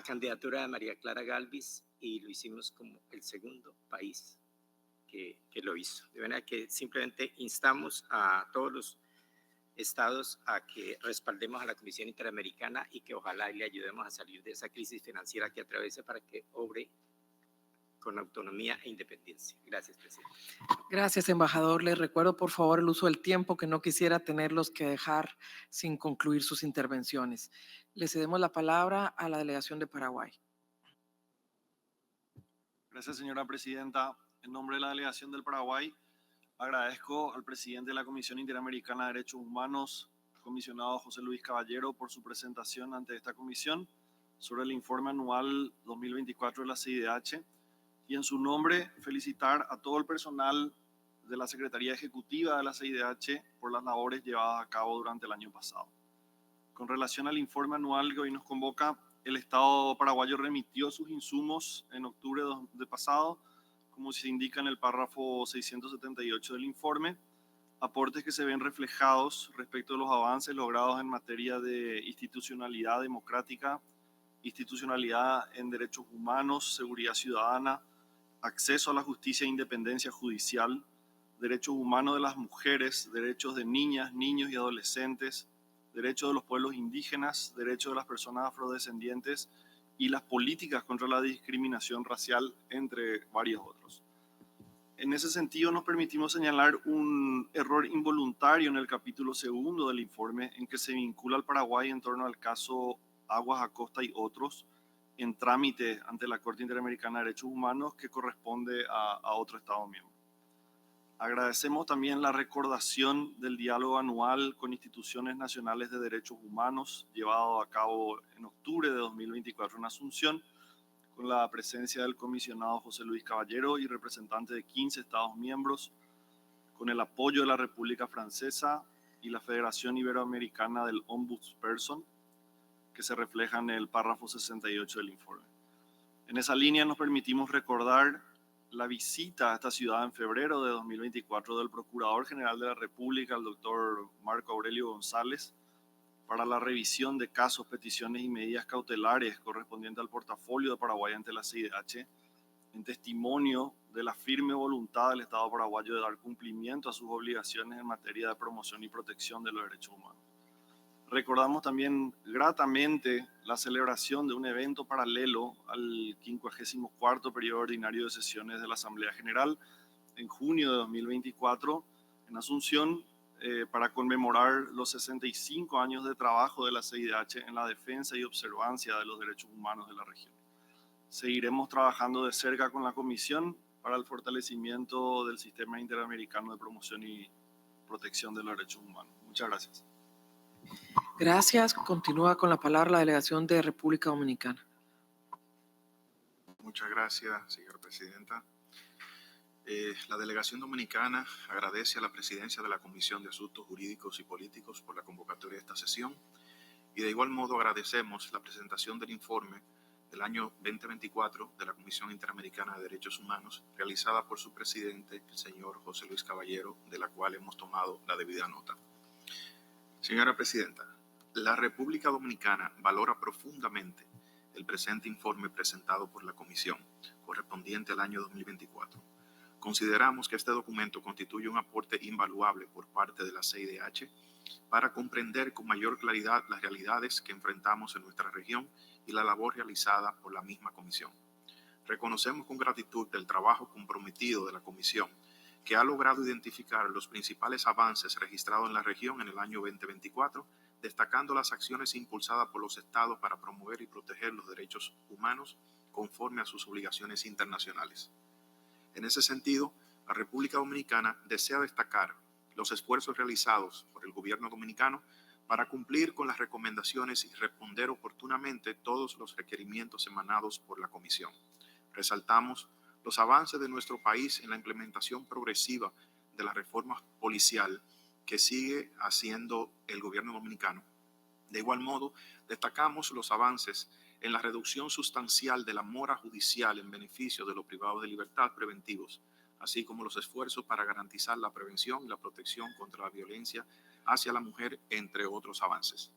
candidatura de María Clara Galvis y lo hicimos como el segundo país que lo hizo. De manera que simplemente instamos a todos los estados a que respaldemos a la Comisión Interamericana y que ojalá le ayudemos a salir de esa crisis financiera que atraviesa para que obre con autonomía e independencia. Gracias, presidente. Gracias, embajador. Les recuerdo, por favor, el uso del tiempo, que no quisiera tenerlos que dejar sin concluir sus intervenciones. Le cedemos la palabra a la delegación de Paraguay. Gracias, señora presidenta. En nombre de la delegación del Paraguay, agradezco al presidente de la Comisión Interamericana de Derechos Humanos, comisionado José Luis Caballero, por su presentación ante esta comisión sobre el informe anual 2024 de la CIDH, y en su nombre felicitar a todo el personal de la Secretaría Ejecutiva de la CIDH por las labores llevadas a cabo durante el año pasado. Con relación al informe anual que hoy nos convoca, el Estado paraguayo remitió sus insumos en octubre de pasado, como se indica en el párrafo 678 del informe, aportes que se ven reflejados respecto de los avances logrados en materia de institucionalidad democrática, institucionalidad en derechos humanos, seguridad ciudadana, acceso a la justicia e independencia judicial, derechos humanos de las mujeres, derechos de niñas, niños y adolescentes, derechos de los pueblos indígenas, derechos de las personas afrodescendientes y las políticas contra la discriminación racial, entre varios otros. En ese sentido, nos permitimos señalar un error involuntario en el capítulo 2 del informe, en que se vincula al Paraguay en torno al caso Aguas Acosta y otros, en trámite ante la Corte Interamericana de Derechos Humanos, que corresponde a otro Estado miembro. Agradecemos también la recordación del diálogo anual con instituciones nacionales de derechos humanos, llevado a cabo en octubre de 2024 en Asunción, con la presencia del comisionado José Luis Caballero y representantes de 15 Estados miembros, con el apoyo de la República Francesa y la Federación Iberoamericana del Ombudsperson, que se refleja en el párrafo 68 del informe. En esa línea nos permitimos recordar la visita a esta ciudad en febrero de 2024 del Procurador General de la República, el doctor Marco Aurelio González, para la revisión de casos, peticiones y medidas cautelares correspondientes al portafolio de Paraguay ante la CIDH, en testimonio de la firme voluntad del Estado paraguayo de dar cumplimiento a sus obligaciones en materia de promoción y protección de los derechos humanos. Recordamos también gratamente la celebración de un evento paralelo al 54º periodo ordinario de sesiones de la Asamblea General en junio de 2024 en Asunción para conmemorar los 65 años de trabajo de la CIDH en la defensa y observancia de los derechos humanos de la región. Seguiremos trabajando de cerca con la Comisión para el fortalecimiento del sistema interamericano de promoción y protección de los derechos humanos. Muchas gracias. Gracias. Continúa con la palabra la delegación de República Dominicana. Muchas gracias, señora presidenta. La delegación dominicana agradece a la presidencia de la Comisión de Asuntos Jurídicos y Políticos por la convocatoria de esta sesión y de igual modo agradecemos la presentación del informe del año 2024 de la Comisión Interamericana de Derechos Humanos realizada por su presidente, el señor José Luis Caballero, de la cual hemos tomado la debida nota. Señora presidenta, la República Dominicana valora profundamente el presente informe presentado por la Comisión, correspondiente al año 2024. Consideramos que este documento constituye un aporte invaluable por parte de la CIDH para comprender con mayor claridad las realidades que enfrentamos en nuestra región y la labor realizada por la misma Comisión. Reconocemos con gratitud el trabajo comprometido de la Comisión, que ha logrado identificar los principales avances registrados en la región en el año 2024, destacando las acciones impulsadas por los estados para promover y proteger los derechos humanos conforme a sus obligaciones internacionales. En ese sentido, la República Dominicana desea destacar los esfuerzos realizados por el gobierno dominicano para cumplir con las recomendaciones y responder oportunamente todos los requerimientos emanados por la Comisión. Resaltamos los avances de nuestro país en la implementación progresiva de la reforma policial que sigue haciendo el gobierno dominicano. De igual modo, destacamos los avances en la reducción sustancial de la mora judicial en beneficio de los privados de libertad preventivos, así como los esfuerzos para garantizar la prevención y la protección contra la violencia hacia la mujer, entre otros avances.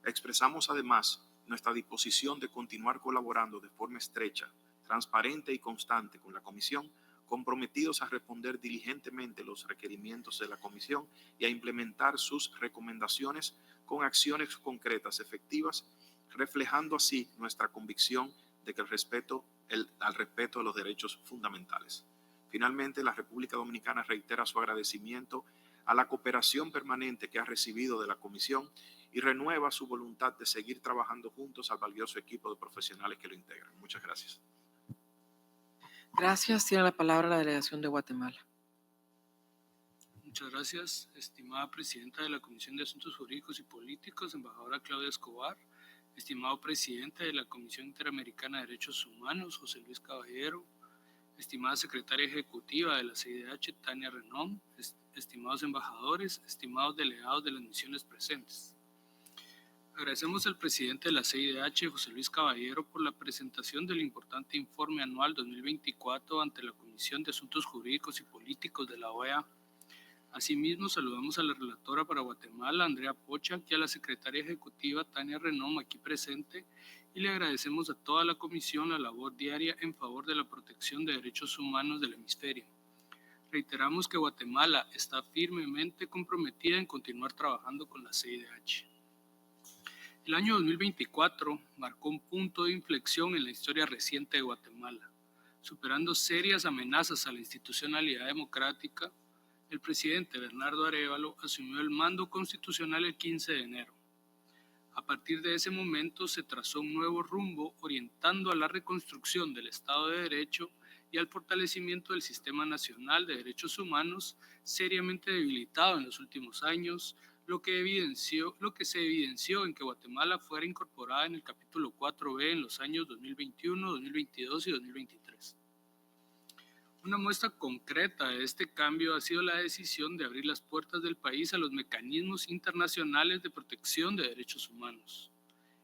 Expresamos además nuestra disposición de continuar colaborando de forma estrecha, transparente y constante con la Comisión, comprometidos a responder diligentemente los requerimientos de la Comisión y a implementar sus recomendaciones con acciones concretas efectivas, reflejando así nuestra convicción de que al respeto de los derechos fundamentales. Finalmente, la República Dominicana reitera su agradecimiento a la cooperación permanente que ha recibido de la Comisión y renueva su voluntad de seguir trabajando juntos al valioso equipo de profesionales que lo integran. Muchas gracias. Gracias. Tiene la palabra la delegación de Guatemala. Muchas gracias, estimada presidenta de la Comisión de Asuntos Jurídicos y Políticos, embajadora Claudia Escobar, estimado presidente de la Comisión Interamericana de Derechos Humanos, José Luis Caballero, estimada secretaria ejecutiva de la CIDH, Tania Renom, estimados embajadores, estimados delegados de las misiones presentes. Agradecemos al presidente de la CIDH, José Luis Caballero, por la presentación del importante informe anual 2024 ante la Comisión de Asuntos Jurídicos y Políticos de la OEA. Asimismo, saludamos a la relatora para Guatemala, Andrea Pocha, y a la secretaria ejecutiva, Tania Renom, aquí presente, y le agradecemos a toda la comisión la labor diaria en favor de la protección de derechos humanos del hemisferio. Reiteramos que Guatemala está firmemente comprometida en continuar trabajando con la CIDH. El año 2024 marcó un punto de inflexión en la historia reciente de Guatemala. Superando serias amenazas a la institucionalidad democrática, el presidente Bernardo Arévalo asumió el mando constitucional el 15 de enero. A partir de ese momento se trazó un nuevo rumbo orientando a la reconstrucción del Estado de Derecho y al fortalecimiento del Sistema Nacional de Derechos Humanos, seriamente debilitado en los últimos años, lo que se evidenció en que Guatemala fuera incorporada en el capítulo 4B en los años 2021, 2022 y 2023. Una muestra concreta de este cambio ha sido la decisión de abrir las puertas del país a los mecanismos internacionales de protección de derechos humanos.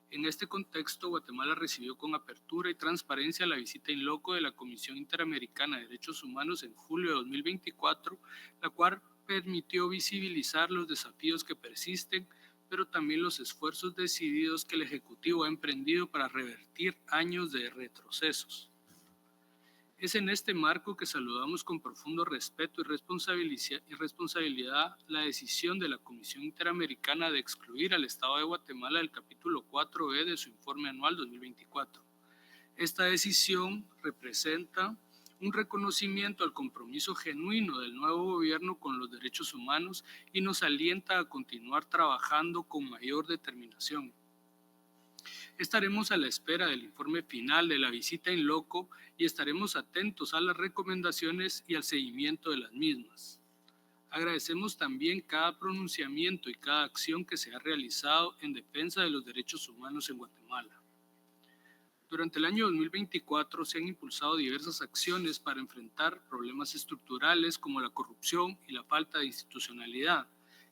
En este contexto, Guatemala recibió con apertura y transparencia la visita in loco de la Comisión Interamericana de Derechos Humanos en julio de 2024, la cual permitió visibilizar los desafíos que persisten, pero también los esfuerzos decididos que el Ejecutivo ha emprendido para revertir años de retrocesos. Es en este marco que saludamos con profundo respeto y responsabilidad la decisión de la Comisión Interamericana de excluir al Estado de Guatemala del capítulo 4B de su informe anual 2024. Esta decisión representa un reconocimiento al compromiso genuino del nuevo gobierno con los derechos humanos y nos alienta a continuar trabajando con mayor determinación. Estaremos a la espera del informe final de la visita in loco y estaremos atentos a las recomendaciones y al seguimiento de las mismas. Agradecemos también cada pronunciamiento y cada acción que se ha realizado en defensa de los derechos humanos en Guatemala. Durante el año 2024 se han impulsado diversas acciones para enfrentar problemas estructurales como la corrupción y la falta de institucionalidad.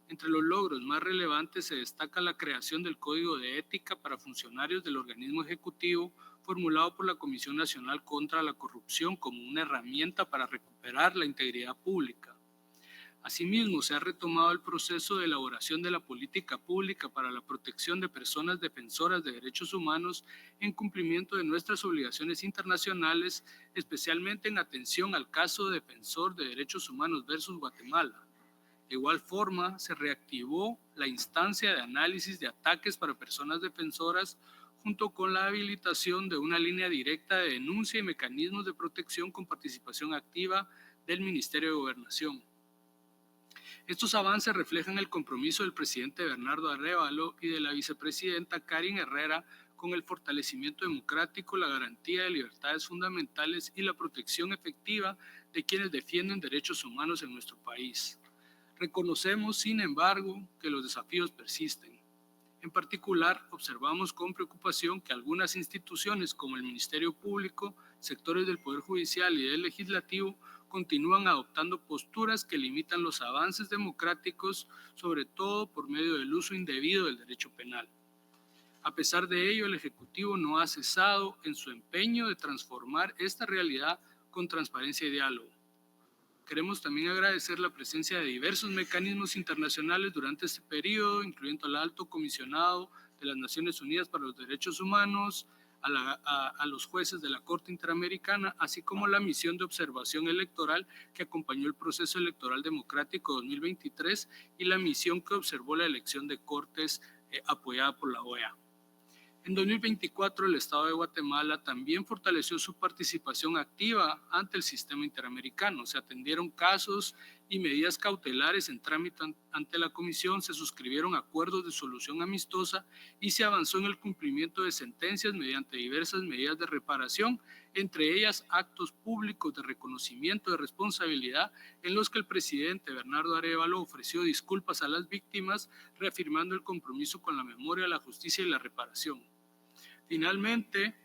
Entre los logros más relevantes se destaca la creación del Código de Ética para funcionarios del organismo ejecutivo, formulado por la Comisión Nacional contra la Corrupción como una herramienta para recuperar la integridad pública. Asimismo, se ha retomado el proceso de elaboración de la política pública para la protección de personas defensoras de derechos humanos en cumplimiento de nuestras obligaciones internacionales, especialmente en atención al caso Defensor de Derechos Humanos versus Guatemala. De igual forma, se reactivó la instancia de análisis de ataques para personas defensoras junto con la habilitación de una línea directa de denuncia y mecanismos de protección con participación activa del Ministerio de Gobernación. Estos avances reflejan el compromiso del presidente Bernardo Arévalo y de la vicepresidenta Karin Herrera con el fortalecimiento democrático, la garantía de libertades fundamentales y la protección efectiva de quienes defienden derechos humanos en nuestro país. Reconocemos, sin embargo, que los desafíos persisten. En particular, observamos con preocupación que algunas instituciones como el Ministerio Público, sectores del Poder Judicial y del Legislativo continúan adoptando posturas que limitan los avances democráticos, sobre todo por medio del uso indebido del derecho penal. A pesar de ello, el Ejecutivo no ha cesado en su empeño de transformar esta realidad con transparencia y diálogo. Queremos también agradecer la presencia de diversos mecanismos internacionales durante este periodo, incluyendo al Alto Comisionado de las Naciones Unidas para los Derechos Humanos, a los jueces de la Corte Interamericana, así como la misión de observación electoral que acompañó el proceso electoral democrático 2023 y la misión que observó la elección de cortes apoyada por la OEA. En 2024, el Estado de Guatemala también fortaleció su participación activa ante el sistema interamericano. Se atendieron casos y medidas cautelares en trámite ante la Comisión, se suscribieron acuerdos de solución amistosa y se avanzó en el cumplimiento de sentencias mediante diversas medidas de reparación, entre ellas actos públicos de reconocimiento de responsabilidad en los que el presidente Bernardo Arévalo ofreció disculpas a las víctimas, reafirmando el compromiso con la memoria, la justicia y la reparación. Finalmente,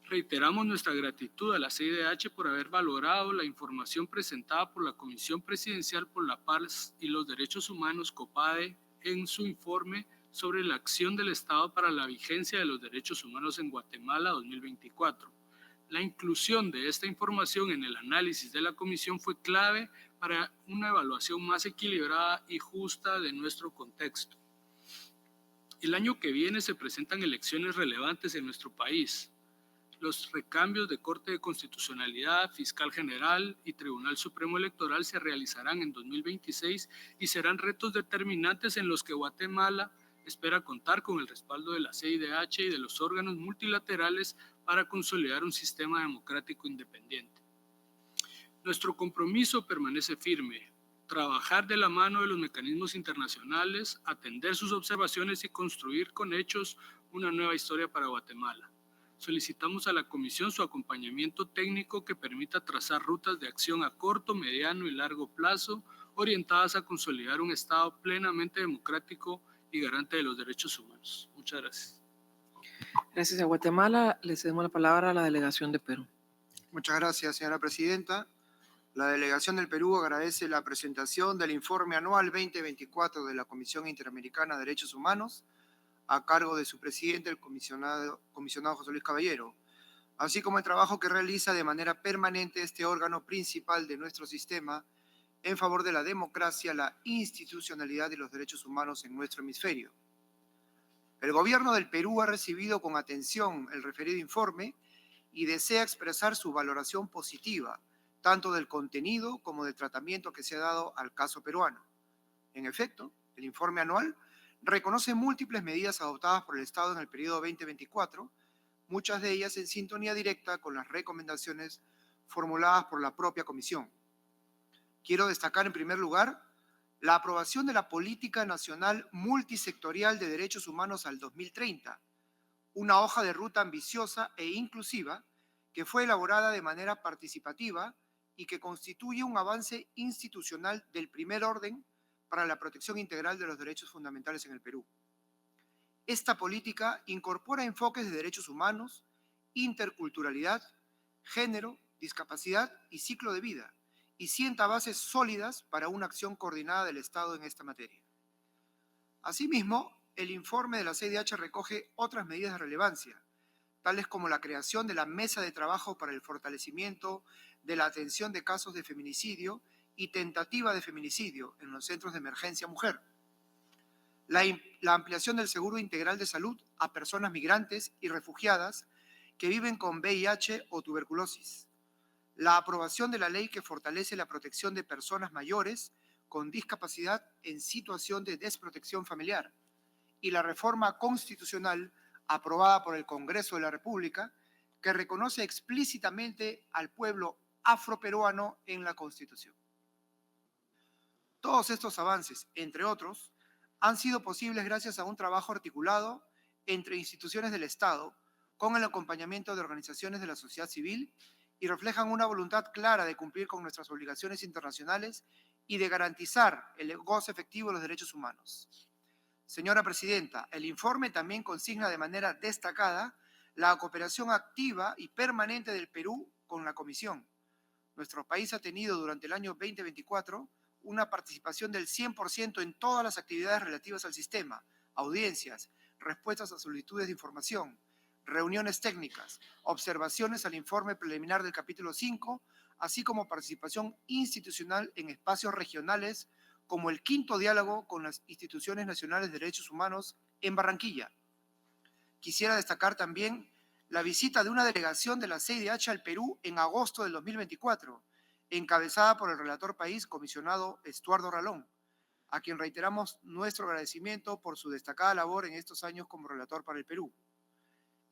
reiteramos nuestra gratitud a la CIDH por haber valorado la información presentada por la Comisión Presidencial por la Paz y los Derechos Humanos, COPADE, en su informe sobre la acción del Estado para la vigencia de los derechos humanos en Guatemala 2024. La inclusión de esta información en el análisis de la Comisión fue clave para una evaluación más equilibrada y justa de nuestro contexto. El año que viene se presentan elecciones relevantes en nuestro país. Los recambios de Corte de Constitucionalidad, Fiscal General y Tribunal Supremo Electoral se realizarán en 2026 y serán retos determinantes en los que Guatemala espera contar con el respaldo de la CIDH y de los órganos multilaterales para consolidar un sistema democrático independiente. Nuestro compromiso permanece firme: trabajar de la mano de los mecanismos internacionales, atender sus observaciones y construir con hechos una nueva historia para Guatemala. Solicitamos a la Comisión su acompañamiento técnico que permita trazar rutas de acción a corto, mediano y largo plazo, orientadas a consolidar un Estado plenamente democrático y garante de los derechos humanos. Muchas gracias. Gracias a Guatemala. Le cedemos la palabra a la delegación de Perú. Muchas gracias, señora presidenta. La delegación del Perú agradece la presentación del informe anual 2024 de la Comisión Interamericana de Derechos Humanos a cargo de su presidente, el comisionado José Luis Caballero, así como el trabajo que realiza de manera permanente este órgano principal de nuestro sistema en favor de la democracia, la institucionalidad y los derechos humanos en nuestro hemisferio. El gobierno del Perú ha recibido con atención el referido informe y desea expresar su valoración positiva, tanto del contenido como del tratamiento que se ha dado al caso peruano. En efecto, el informe anual reconoce múltiples medidas adoptadas por el Estado en el periodo 2024, muchas de ellas en sintonía directa con las recomendaciones formuladas por la propia Comisión. Quiero destacar en primer lugar la aprobación de la Política Nacional Multisectorial de Derechos Humanos al 2030, una hoja de ruta ambiciosa e inclusiva que fue elaborada de manera participativa y que constituye un avance institucional del primer orden para la protección integral de los derechos fundamentales en el Perú. Esta política incorpora enfoques de derechos humanos, interculturalidad, género, discapacidad y ciclo de vida, y sienta bases sólidas para una acción coordinada del Estado en esta materia. Asimismo, el informe de la CIDH recoge otras medidas de relevancia, tales como la creación de la Mesa de Trabajo para el fortalecimiento de la atención de casos de feminicidio y tentativa de feminicidio en los centros de emergencia mujer, la ampliación del seguro integral de salud a personas migrantes y refugiadas que viven con VIH o tuberculosis, la aprobación de la ley que fortalece la protección de personas mayores con discapacidad en situación de desprotección familiar y la reforma constitucional aprobada por el Congreso de la República que reconoce explícitamente al pueblo afroperuano en la Constitución. Todos estos avances, entre otros, han sido posibles gracias a un trabajo articulado entre instituciones del Estado con el acompañamiento de organizaciones de la sociedad civil y reflejan una voluntad clara de cumplir con nuestras obligaciones internacionales y de garantizar el goce efectivo de los derechos humanos. Señora Presidenta, el informe también consigna de manera destacada la cooperación activa y permanente del Perú con la Comisión. Nuestro país ha tenido durante el año 2024 una participación del 100% en todas las actividades relativas al sistema, audiencias, respuestas a solicitudes de información, reuniones técnicas, observaciones al informe preliminar del capítulo 5, así como participación institucional en espacios regionales como el quinto diálogo con las instituciones nacionales de derechos humanos en Barranquilla. Quisiera destacar también la visita de una delegación de la CIDH al Perú en agosto del 2024, encabezada por el relator país, comisionado Estuardo Ralón, a quien reiteramos nuestro agradecimiento por su destacada labor en estos años como relator para el Perú.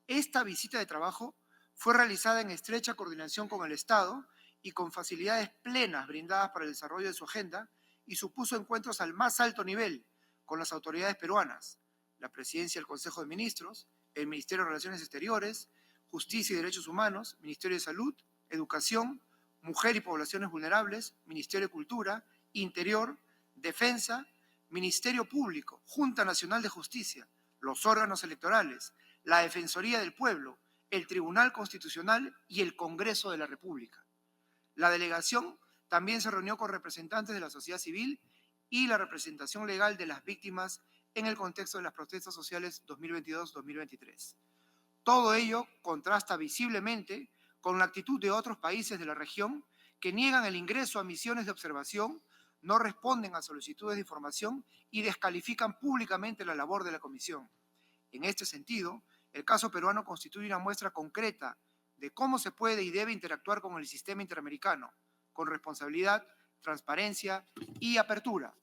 Esta visita de trabajo fue realizada en estrecha coordinación con el Estado y con facilidades plenas brindadas para el desarrollo de su agenda y supuso encuentros al más alto nivel con las autoridades peruanas, la Presidencia del Consejo de Ministros, el Ministerio de Relaciones Exteriores, Justicia y Derechos Humanos, Ministerio de Salud, Educación, Mujer y Poblaciones Vulnerables, Ministerio de Cultura, Interior, Defensa, Ministerio Público, Junta Nacional de Justicia, los órganos electorales, la Defensoría del Pueblo, el Tribunal Constitucional y el Congreso de la República. La delegación también se reunió con representantes de la sociedad civil y la representación legal de las víctimas en el contexto de las protestas sociales 2022-2023. Todo ello contrasta visiblemente con la actitud de otros países de la región que niegan el ingreso a misiones de observación, no responden a solicitudes de información y descalifican públicamente la labor de la Comisión. En este sentido, el caso peruano constituye una muestra concreta de cómo se puede y debe interactuar con el sistema interamericano, con responsabilidad, transparencia y apertura.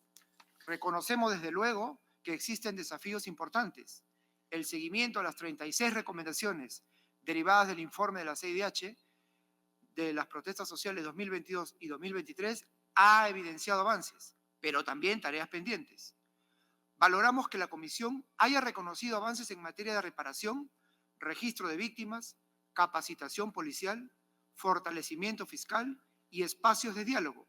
Reconocemos desde luego que existen desafíos importantes. El seguimiento a las 36 recomendaciones derivadas del informe de la CIDH de las protestas sociales 2022 y 2023 ha evidenciado avances, pero también tareas pendientes. Valoramos que la Comisión haya reconocido avances en materia de reparación, registro de víctimas, capacitación policial, fortalecimiento fiscal y espacios de diálogo.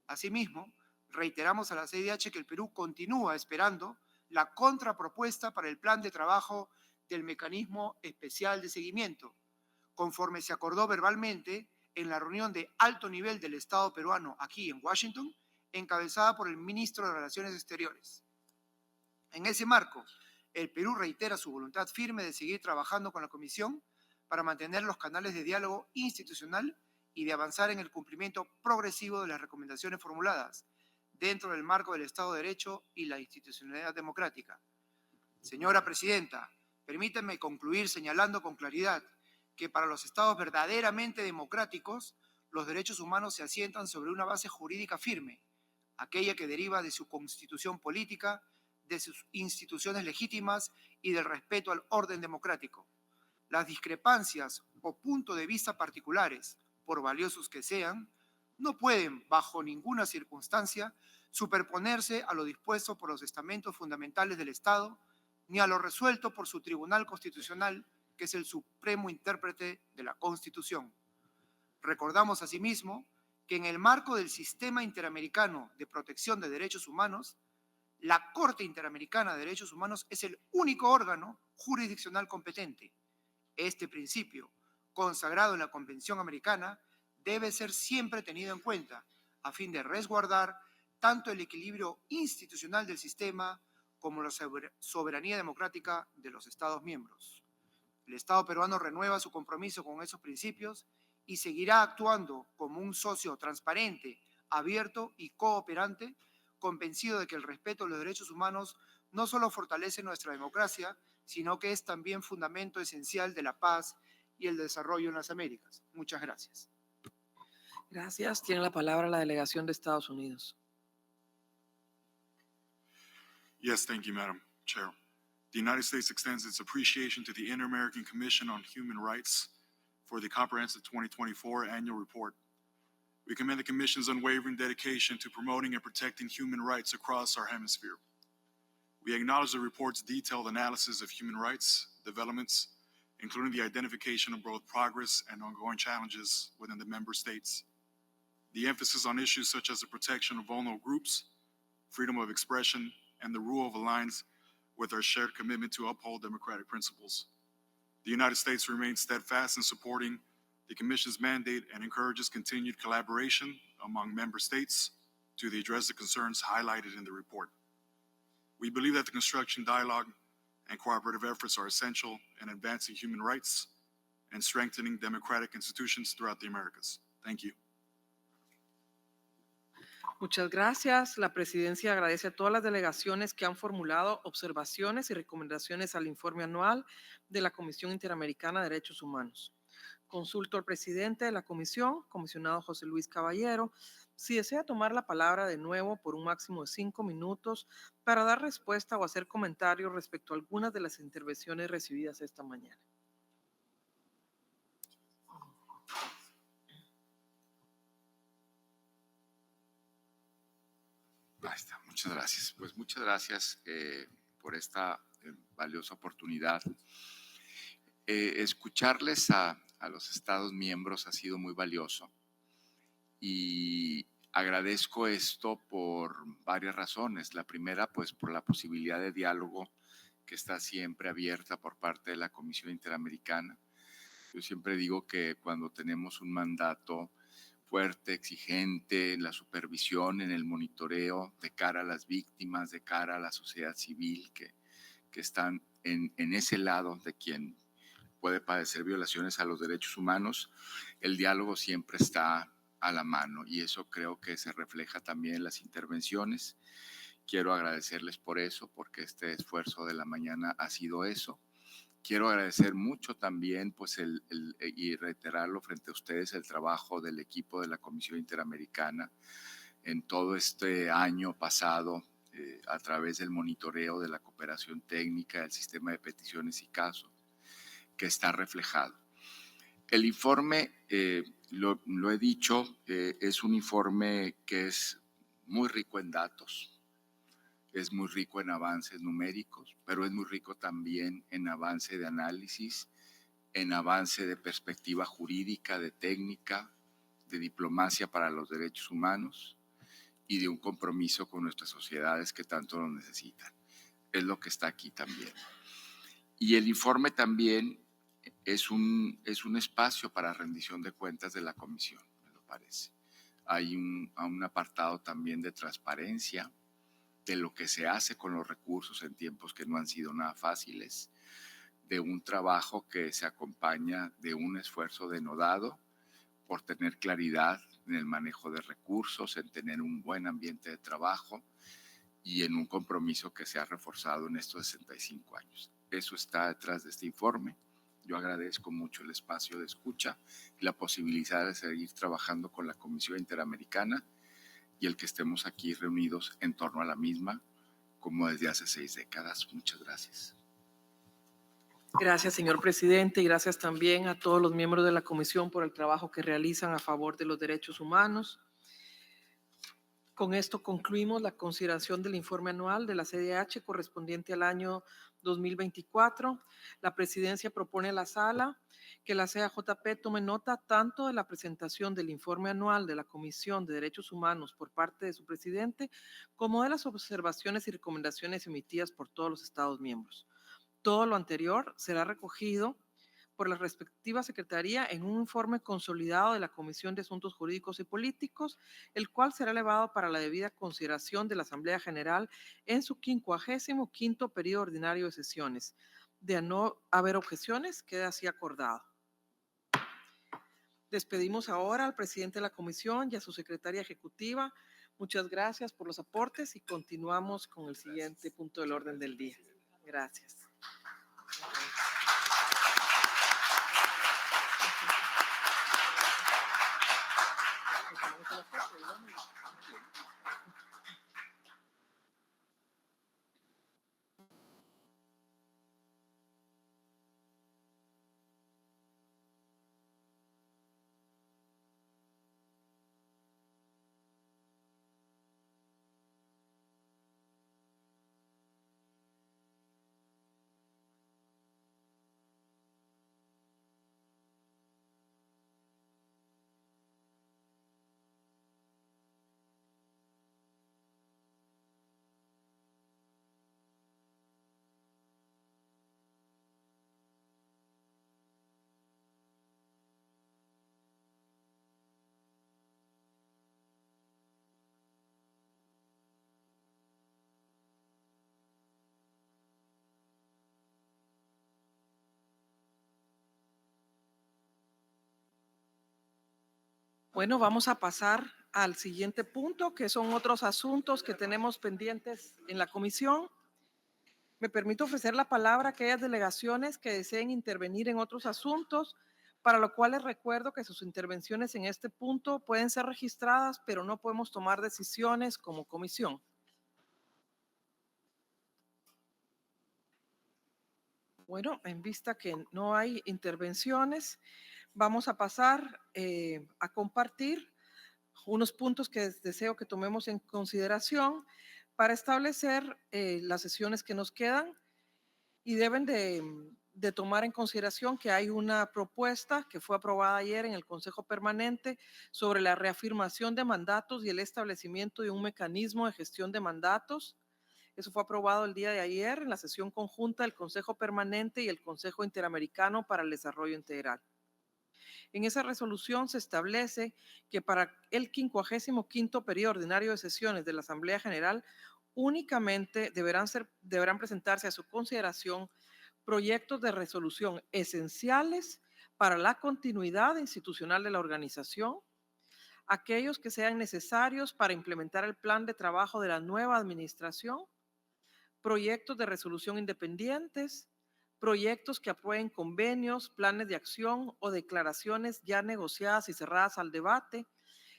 Asimismo, reiteramos a la CIDH que el Perú continúa esperando la contrapropuesta para el plan de trabajo del Mecanismo Especial de Seguimiento, conforme se acordó verbalmente en la reunión de alto nivel del Estado peruano aquí en Washington, encabezada por el ministro de Relaciones Exteriores. En ese marco, el Perú reitera su voluntad firme de seguir trabajando con la Comisión para mantener los canales de diálogo institucional y de avanzar en el cumplimiento progresivo de las recomendaciones formuladas dentro del marco del Estado de Derecho y la institucionalidad democrática. Señora Presidenta, permítanme concluir señalando con claridad que para los estados verdaderamente democráticos, los derechos humanos se asientan sobre una base jurídica firme, aquella que deriva de su constitución política, de sus instituciones legítimas y del respeto al orden democrático. Las discrepancias o puntos de vista particulares, por valiosos que sean, no pueden, bajo ninguna circunstancia, superponerse a lo dispuesto por los estamentos fundamentales del Estado, ni a lo resuelto por su Tribunal Constitucional, que es el supremo intérprete de la Constitución. Recordamos asimismo que en el marco del Sistema Interamericano de Protección de Derechos Humanos, la Corte Interamericana de Derechos Humanos es el único órgano jurisdiccional competente. Este principio, consagrado en la Convención Americana, debe ser siempre tenido en cuenta a fin de resguardar tanto el equilibrio institucional del sistema como la soberanía democrática de los Estados miembros. El Estado peruano renueva su compromiso con esos principios y seguirá actuando como un socio transparente, abierto y cooperante, convencido de que el respeto a los derechos humanos no solo fortalece nuestra democracia, sino que es también fundamento esencial de la paz y el desarrollo en las Américas. Muchas gracias. Gracias. Tiene la palabra la delegación de Estados Unidos. Yes, thank you, Madam Chair. The United States extends its appreciation to the Inter-American Commission on Human Rights for the comprehensive 2024 annual report. We commend the Commission's unwavering dedication to promoting and protecting human rights across our hemisphere. We acknowledge the report's detailed analysis of human rights developments, including the identification of both progress and ongoing challenges within the member states. The emphasis on issues such as the protection of vulnerable groups, freedom of expression, and the rule of law aligns with our shared commitment to uphold democratic principles. The United States remains steadfast in supporting the Commission's mandate and encourages continued collaboration among member states to address the concerns highlighted in the report. We believe that the construction dialogue and cooperative efforts are essential in advancing human rights and strengthening democratic institutions throughout the Americas. Thank you. Muchas gracias. La presidencia agradece a todas las delegaciones que han formulado observaciones y recomendaciones al informe anual de la Comisión Interamericana de Derechos Humanos. Consulto al presidente de la comisión, comisionado José Luis Caballero, si desea tomar la palabra de nuevo por un máximo de 5 minutos para dar respuesta o hacer comentarios respecto a algunas de las intervenciones recibidas esta mañana. Ahí está. Muchas gracias. Pues muchas gracias por esta valiosa oportunidad. Escucharles a los Estados miembros ha sido muy valioso y agradezco esto por varias razones. La primera, pues por la posibilidad de diálogo que está siempre abierta por parte de la Comisión Interamericana. Yo siempre digo que cuando tenemos un mandato fuerte, exigente en la supervisión, en el monitoreo de cara a las víctimas, de cara a la sociedad civil que están en ese lado de quien puede padecer violaciones a los derechos humanos, el diálogo siempre está a la mano y eso creo que se refleja también en las intervenciones. Quiero agradecerles por eso, porque este esfuerzo de la mañana ha sido eso. Quiero agradecer mucho también, pues, y reiterarlo frente a ustedes, el trabajo del equipo de la Comisión Interamericana en todo este año pasado a través del monitoreo de la cooperación técnica, del sistema de peticiones y casos, que está reflejado. El informe, lo he dicho, es un informe que es muy rico en datos, es muy rico en avances numéricos, pero es muy rico también en avance de análisis, en avance de perspectiva jurídica, de técnica, de diplomacia para los derechos humanos y de un compromiso con nuestras sociedades que tanto lo necesitan. Es lo que está aquí también. Y el informe también es un espacio para rendición de cuentas de la Comisión, me lo parece. Hay un apartado también de transparencia, de lo que se hace con los recursos en tiempos que no han sido nada fáciles, de un trabajo que se acompaña de un esfuerzo denodado por tener claridad en el manejo de recursos, en tener un buen ambiente de trabajo y en un compromiso que se ha reforzado en estos 65 años. Eso está detrás de este informe. Yo agradezco mucho el espacio de escucha y la posibilidad de seguir trabajando con la Comisión Interamericana y el que estemos aquí reunidos en torno a la misma, como desde hace 6 décadas. Muchas gracias. Gracias, señor presidente, y gracias también a todos los miembros de la comisión por el trabajo que realizan a favor de los derechos humanos. Con esto concluimos la consideración del informe anual de la CDH correspondiente al año 2024. La presidencia propone a la sala que la CAJP tome nota tanto de la presentación del informe anual de la Comisión de Derechos Humanos por parte de su presidente, como de las observaciones y recomendaciones emitidas por todos los Estados miembros. Todo lo anterior será recogido por la respectiva Secretaría en un informe consolidado de la Comisión de Asuntos Jurídicos y Políticos, el cual será elevado para la debida consideración de la Asamblea General en su 55º periodo ordinario de sesiones. De no haber objeciones, queda así acordado. Despedimos ahora al presidente de la comisión y a su secretaria ejecutiva. Muchas gracias por los aportes y continuamos con el siguiente punto del orden del día. Gracias. Bueno, vamos a pasar al siguiente punto, que son otros asuntos que tenemos pendientes en la comisión. Me permito ofrecer la palabra a aquellas delegaciones que deseen intervenir en otros asuntos, para lo cual les recuerdo que sus intervenciones en este punto pueden ser registradas, pero no podemos tomar decisiones como comisión. Bueno, en vista que no hay intervenciones, vamos a pasar a compartir unos puntos que deseo que tomemos en consideración para establecer las sesiones que nos quedan y deben de tomar en consideración que hay una propuesta que fue aprobada ayer en el Consejo Permanente sobre la reafirmación de mandatos y el establecimiento de un mecanismo de gestión de mandatos. Eso fue aprobado el día de ayer en la sesión conjunta del Consejo Permanente y el Consejo Interamericano para el Desarrollo Integral. En esa resolución se establece que para el 55º periodo ordinario de sesiones de la Asamblea General únicamente deberán presentarse a su consideración proyectos de resolución esenciales para la continuidad institucional de la organización, aquellos que sean necesarios para implementar el plan de trabajo de la nueva administración, proyectos de resolución independientes, proyectos que aprueben convenios, planes de acción o declaraciones ya negociadas y cerradas al debate,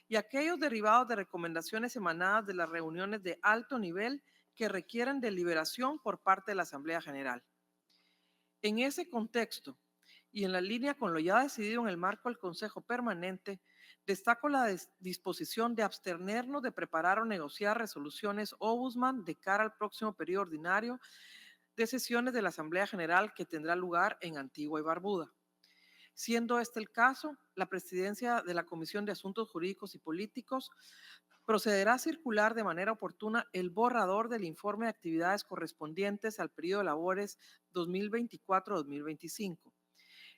y aquellos derivados de recomendaciones emanadas de las reuniones de alto nivel que requieren deliberación por parte de la Asamblea General. En ese contexto, y en la línea con lo ya decidido en el marco del Consejo Permanente, destaco la disposición de abstenernos de preparar o negociar resoluciones Ombudsman de cara al próximo periodo ordinario de sesiones de la Asamblea General que tendrá lugar en Antigua y Barbuda. Siendo este el caso, la presidencia de la Comisión de Asuntos Jurídicos y Políticos procederá a circular de manera oportuna el borrador del informe de actividades correspondientes al periodo de labores 2024-2025.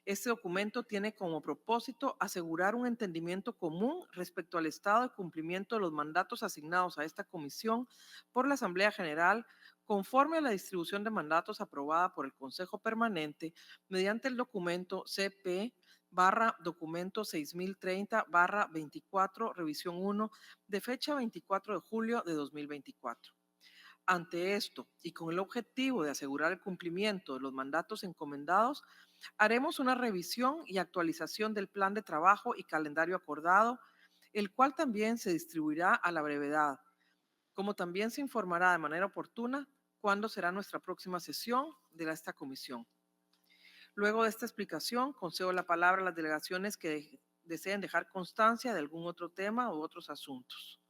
Este documento tiene como propósito asegurar un entendimiento común respecto al estado de cumplimiento de los mandatos asignados a esta comisión por la Asamblea General conforme a la distribución de mandatos aprobada por el Consejo Permanente mediante el documento CP/documento 6030/24, revisión 1, de fecha 24 de julio de 2024. Ante esto, y con el objetivo de asegurar el cumplimiento de los mandatos encomendados, haremos una revisión y actualización del plan de trabajo y calendario acordado, el cual también se distribuirá a la brevedad, como también se informará de manera oportuna cuándo será nuestra próxima sesión de esta comisión. Luego de esta explicación, concedo la palabra a las delegaciones que deseen dejar constancia de algún otro tema u otros asuntos.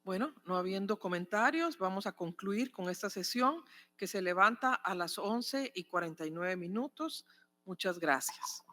Bueno, no habiendo comentarios, vamos a concluir con esta sesión que se levanta a las 11:49. Muchas gracias.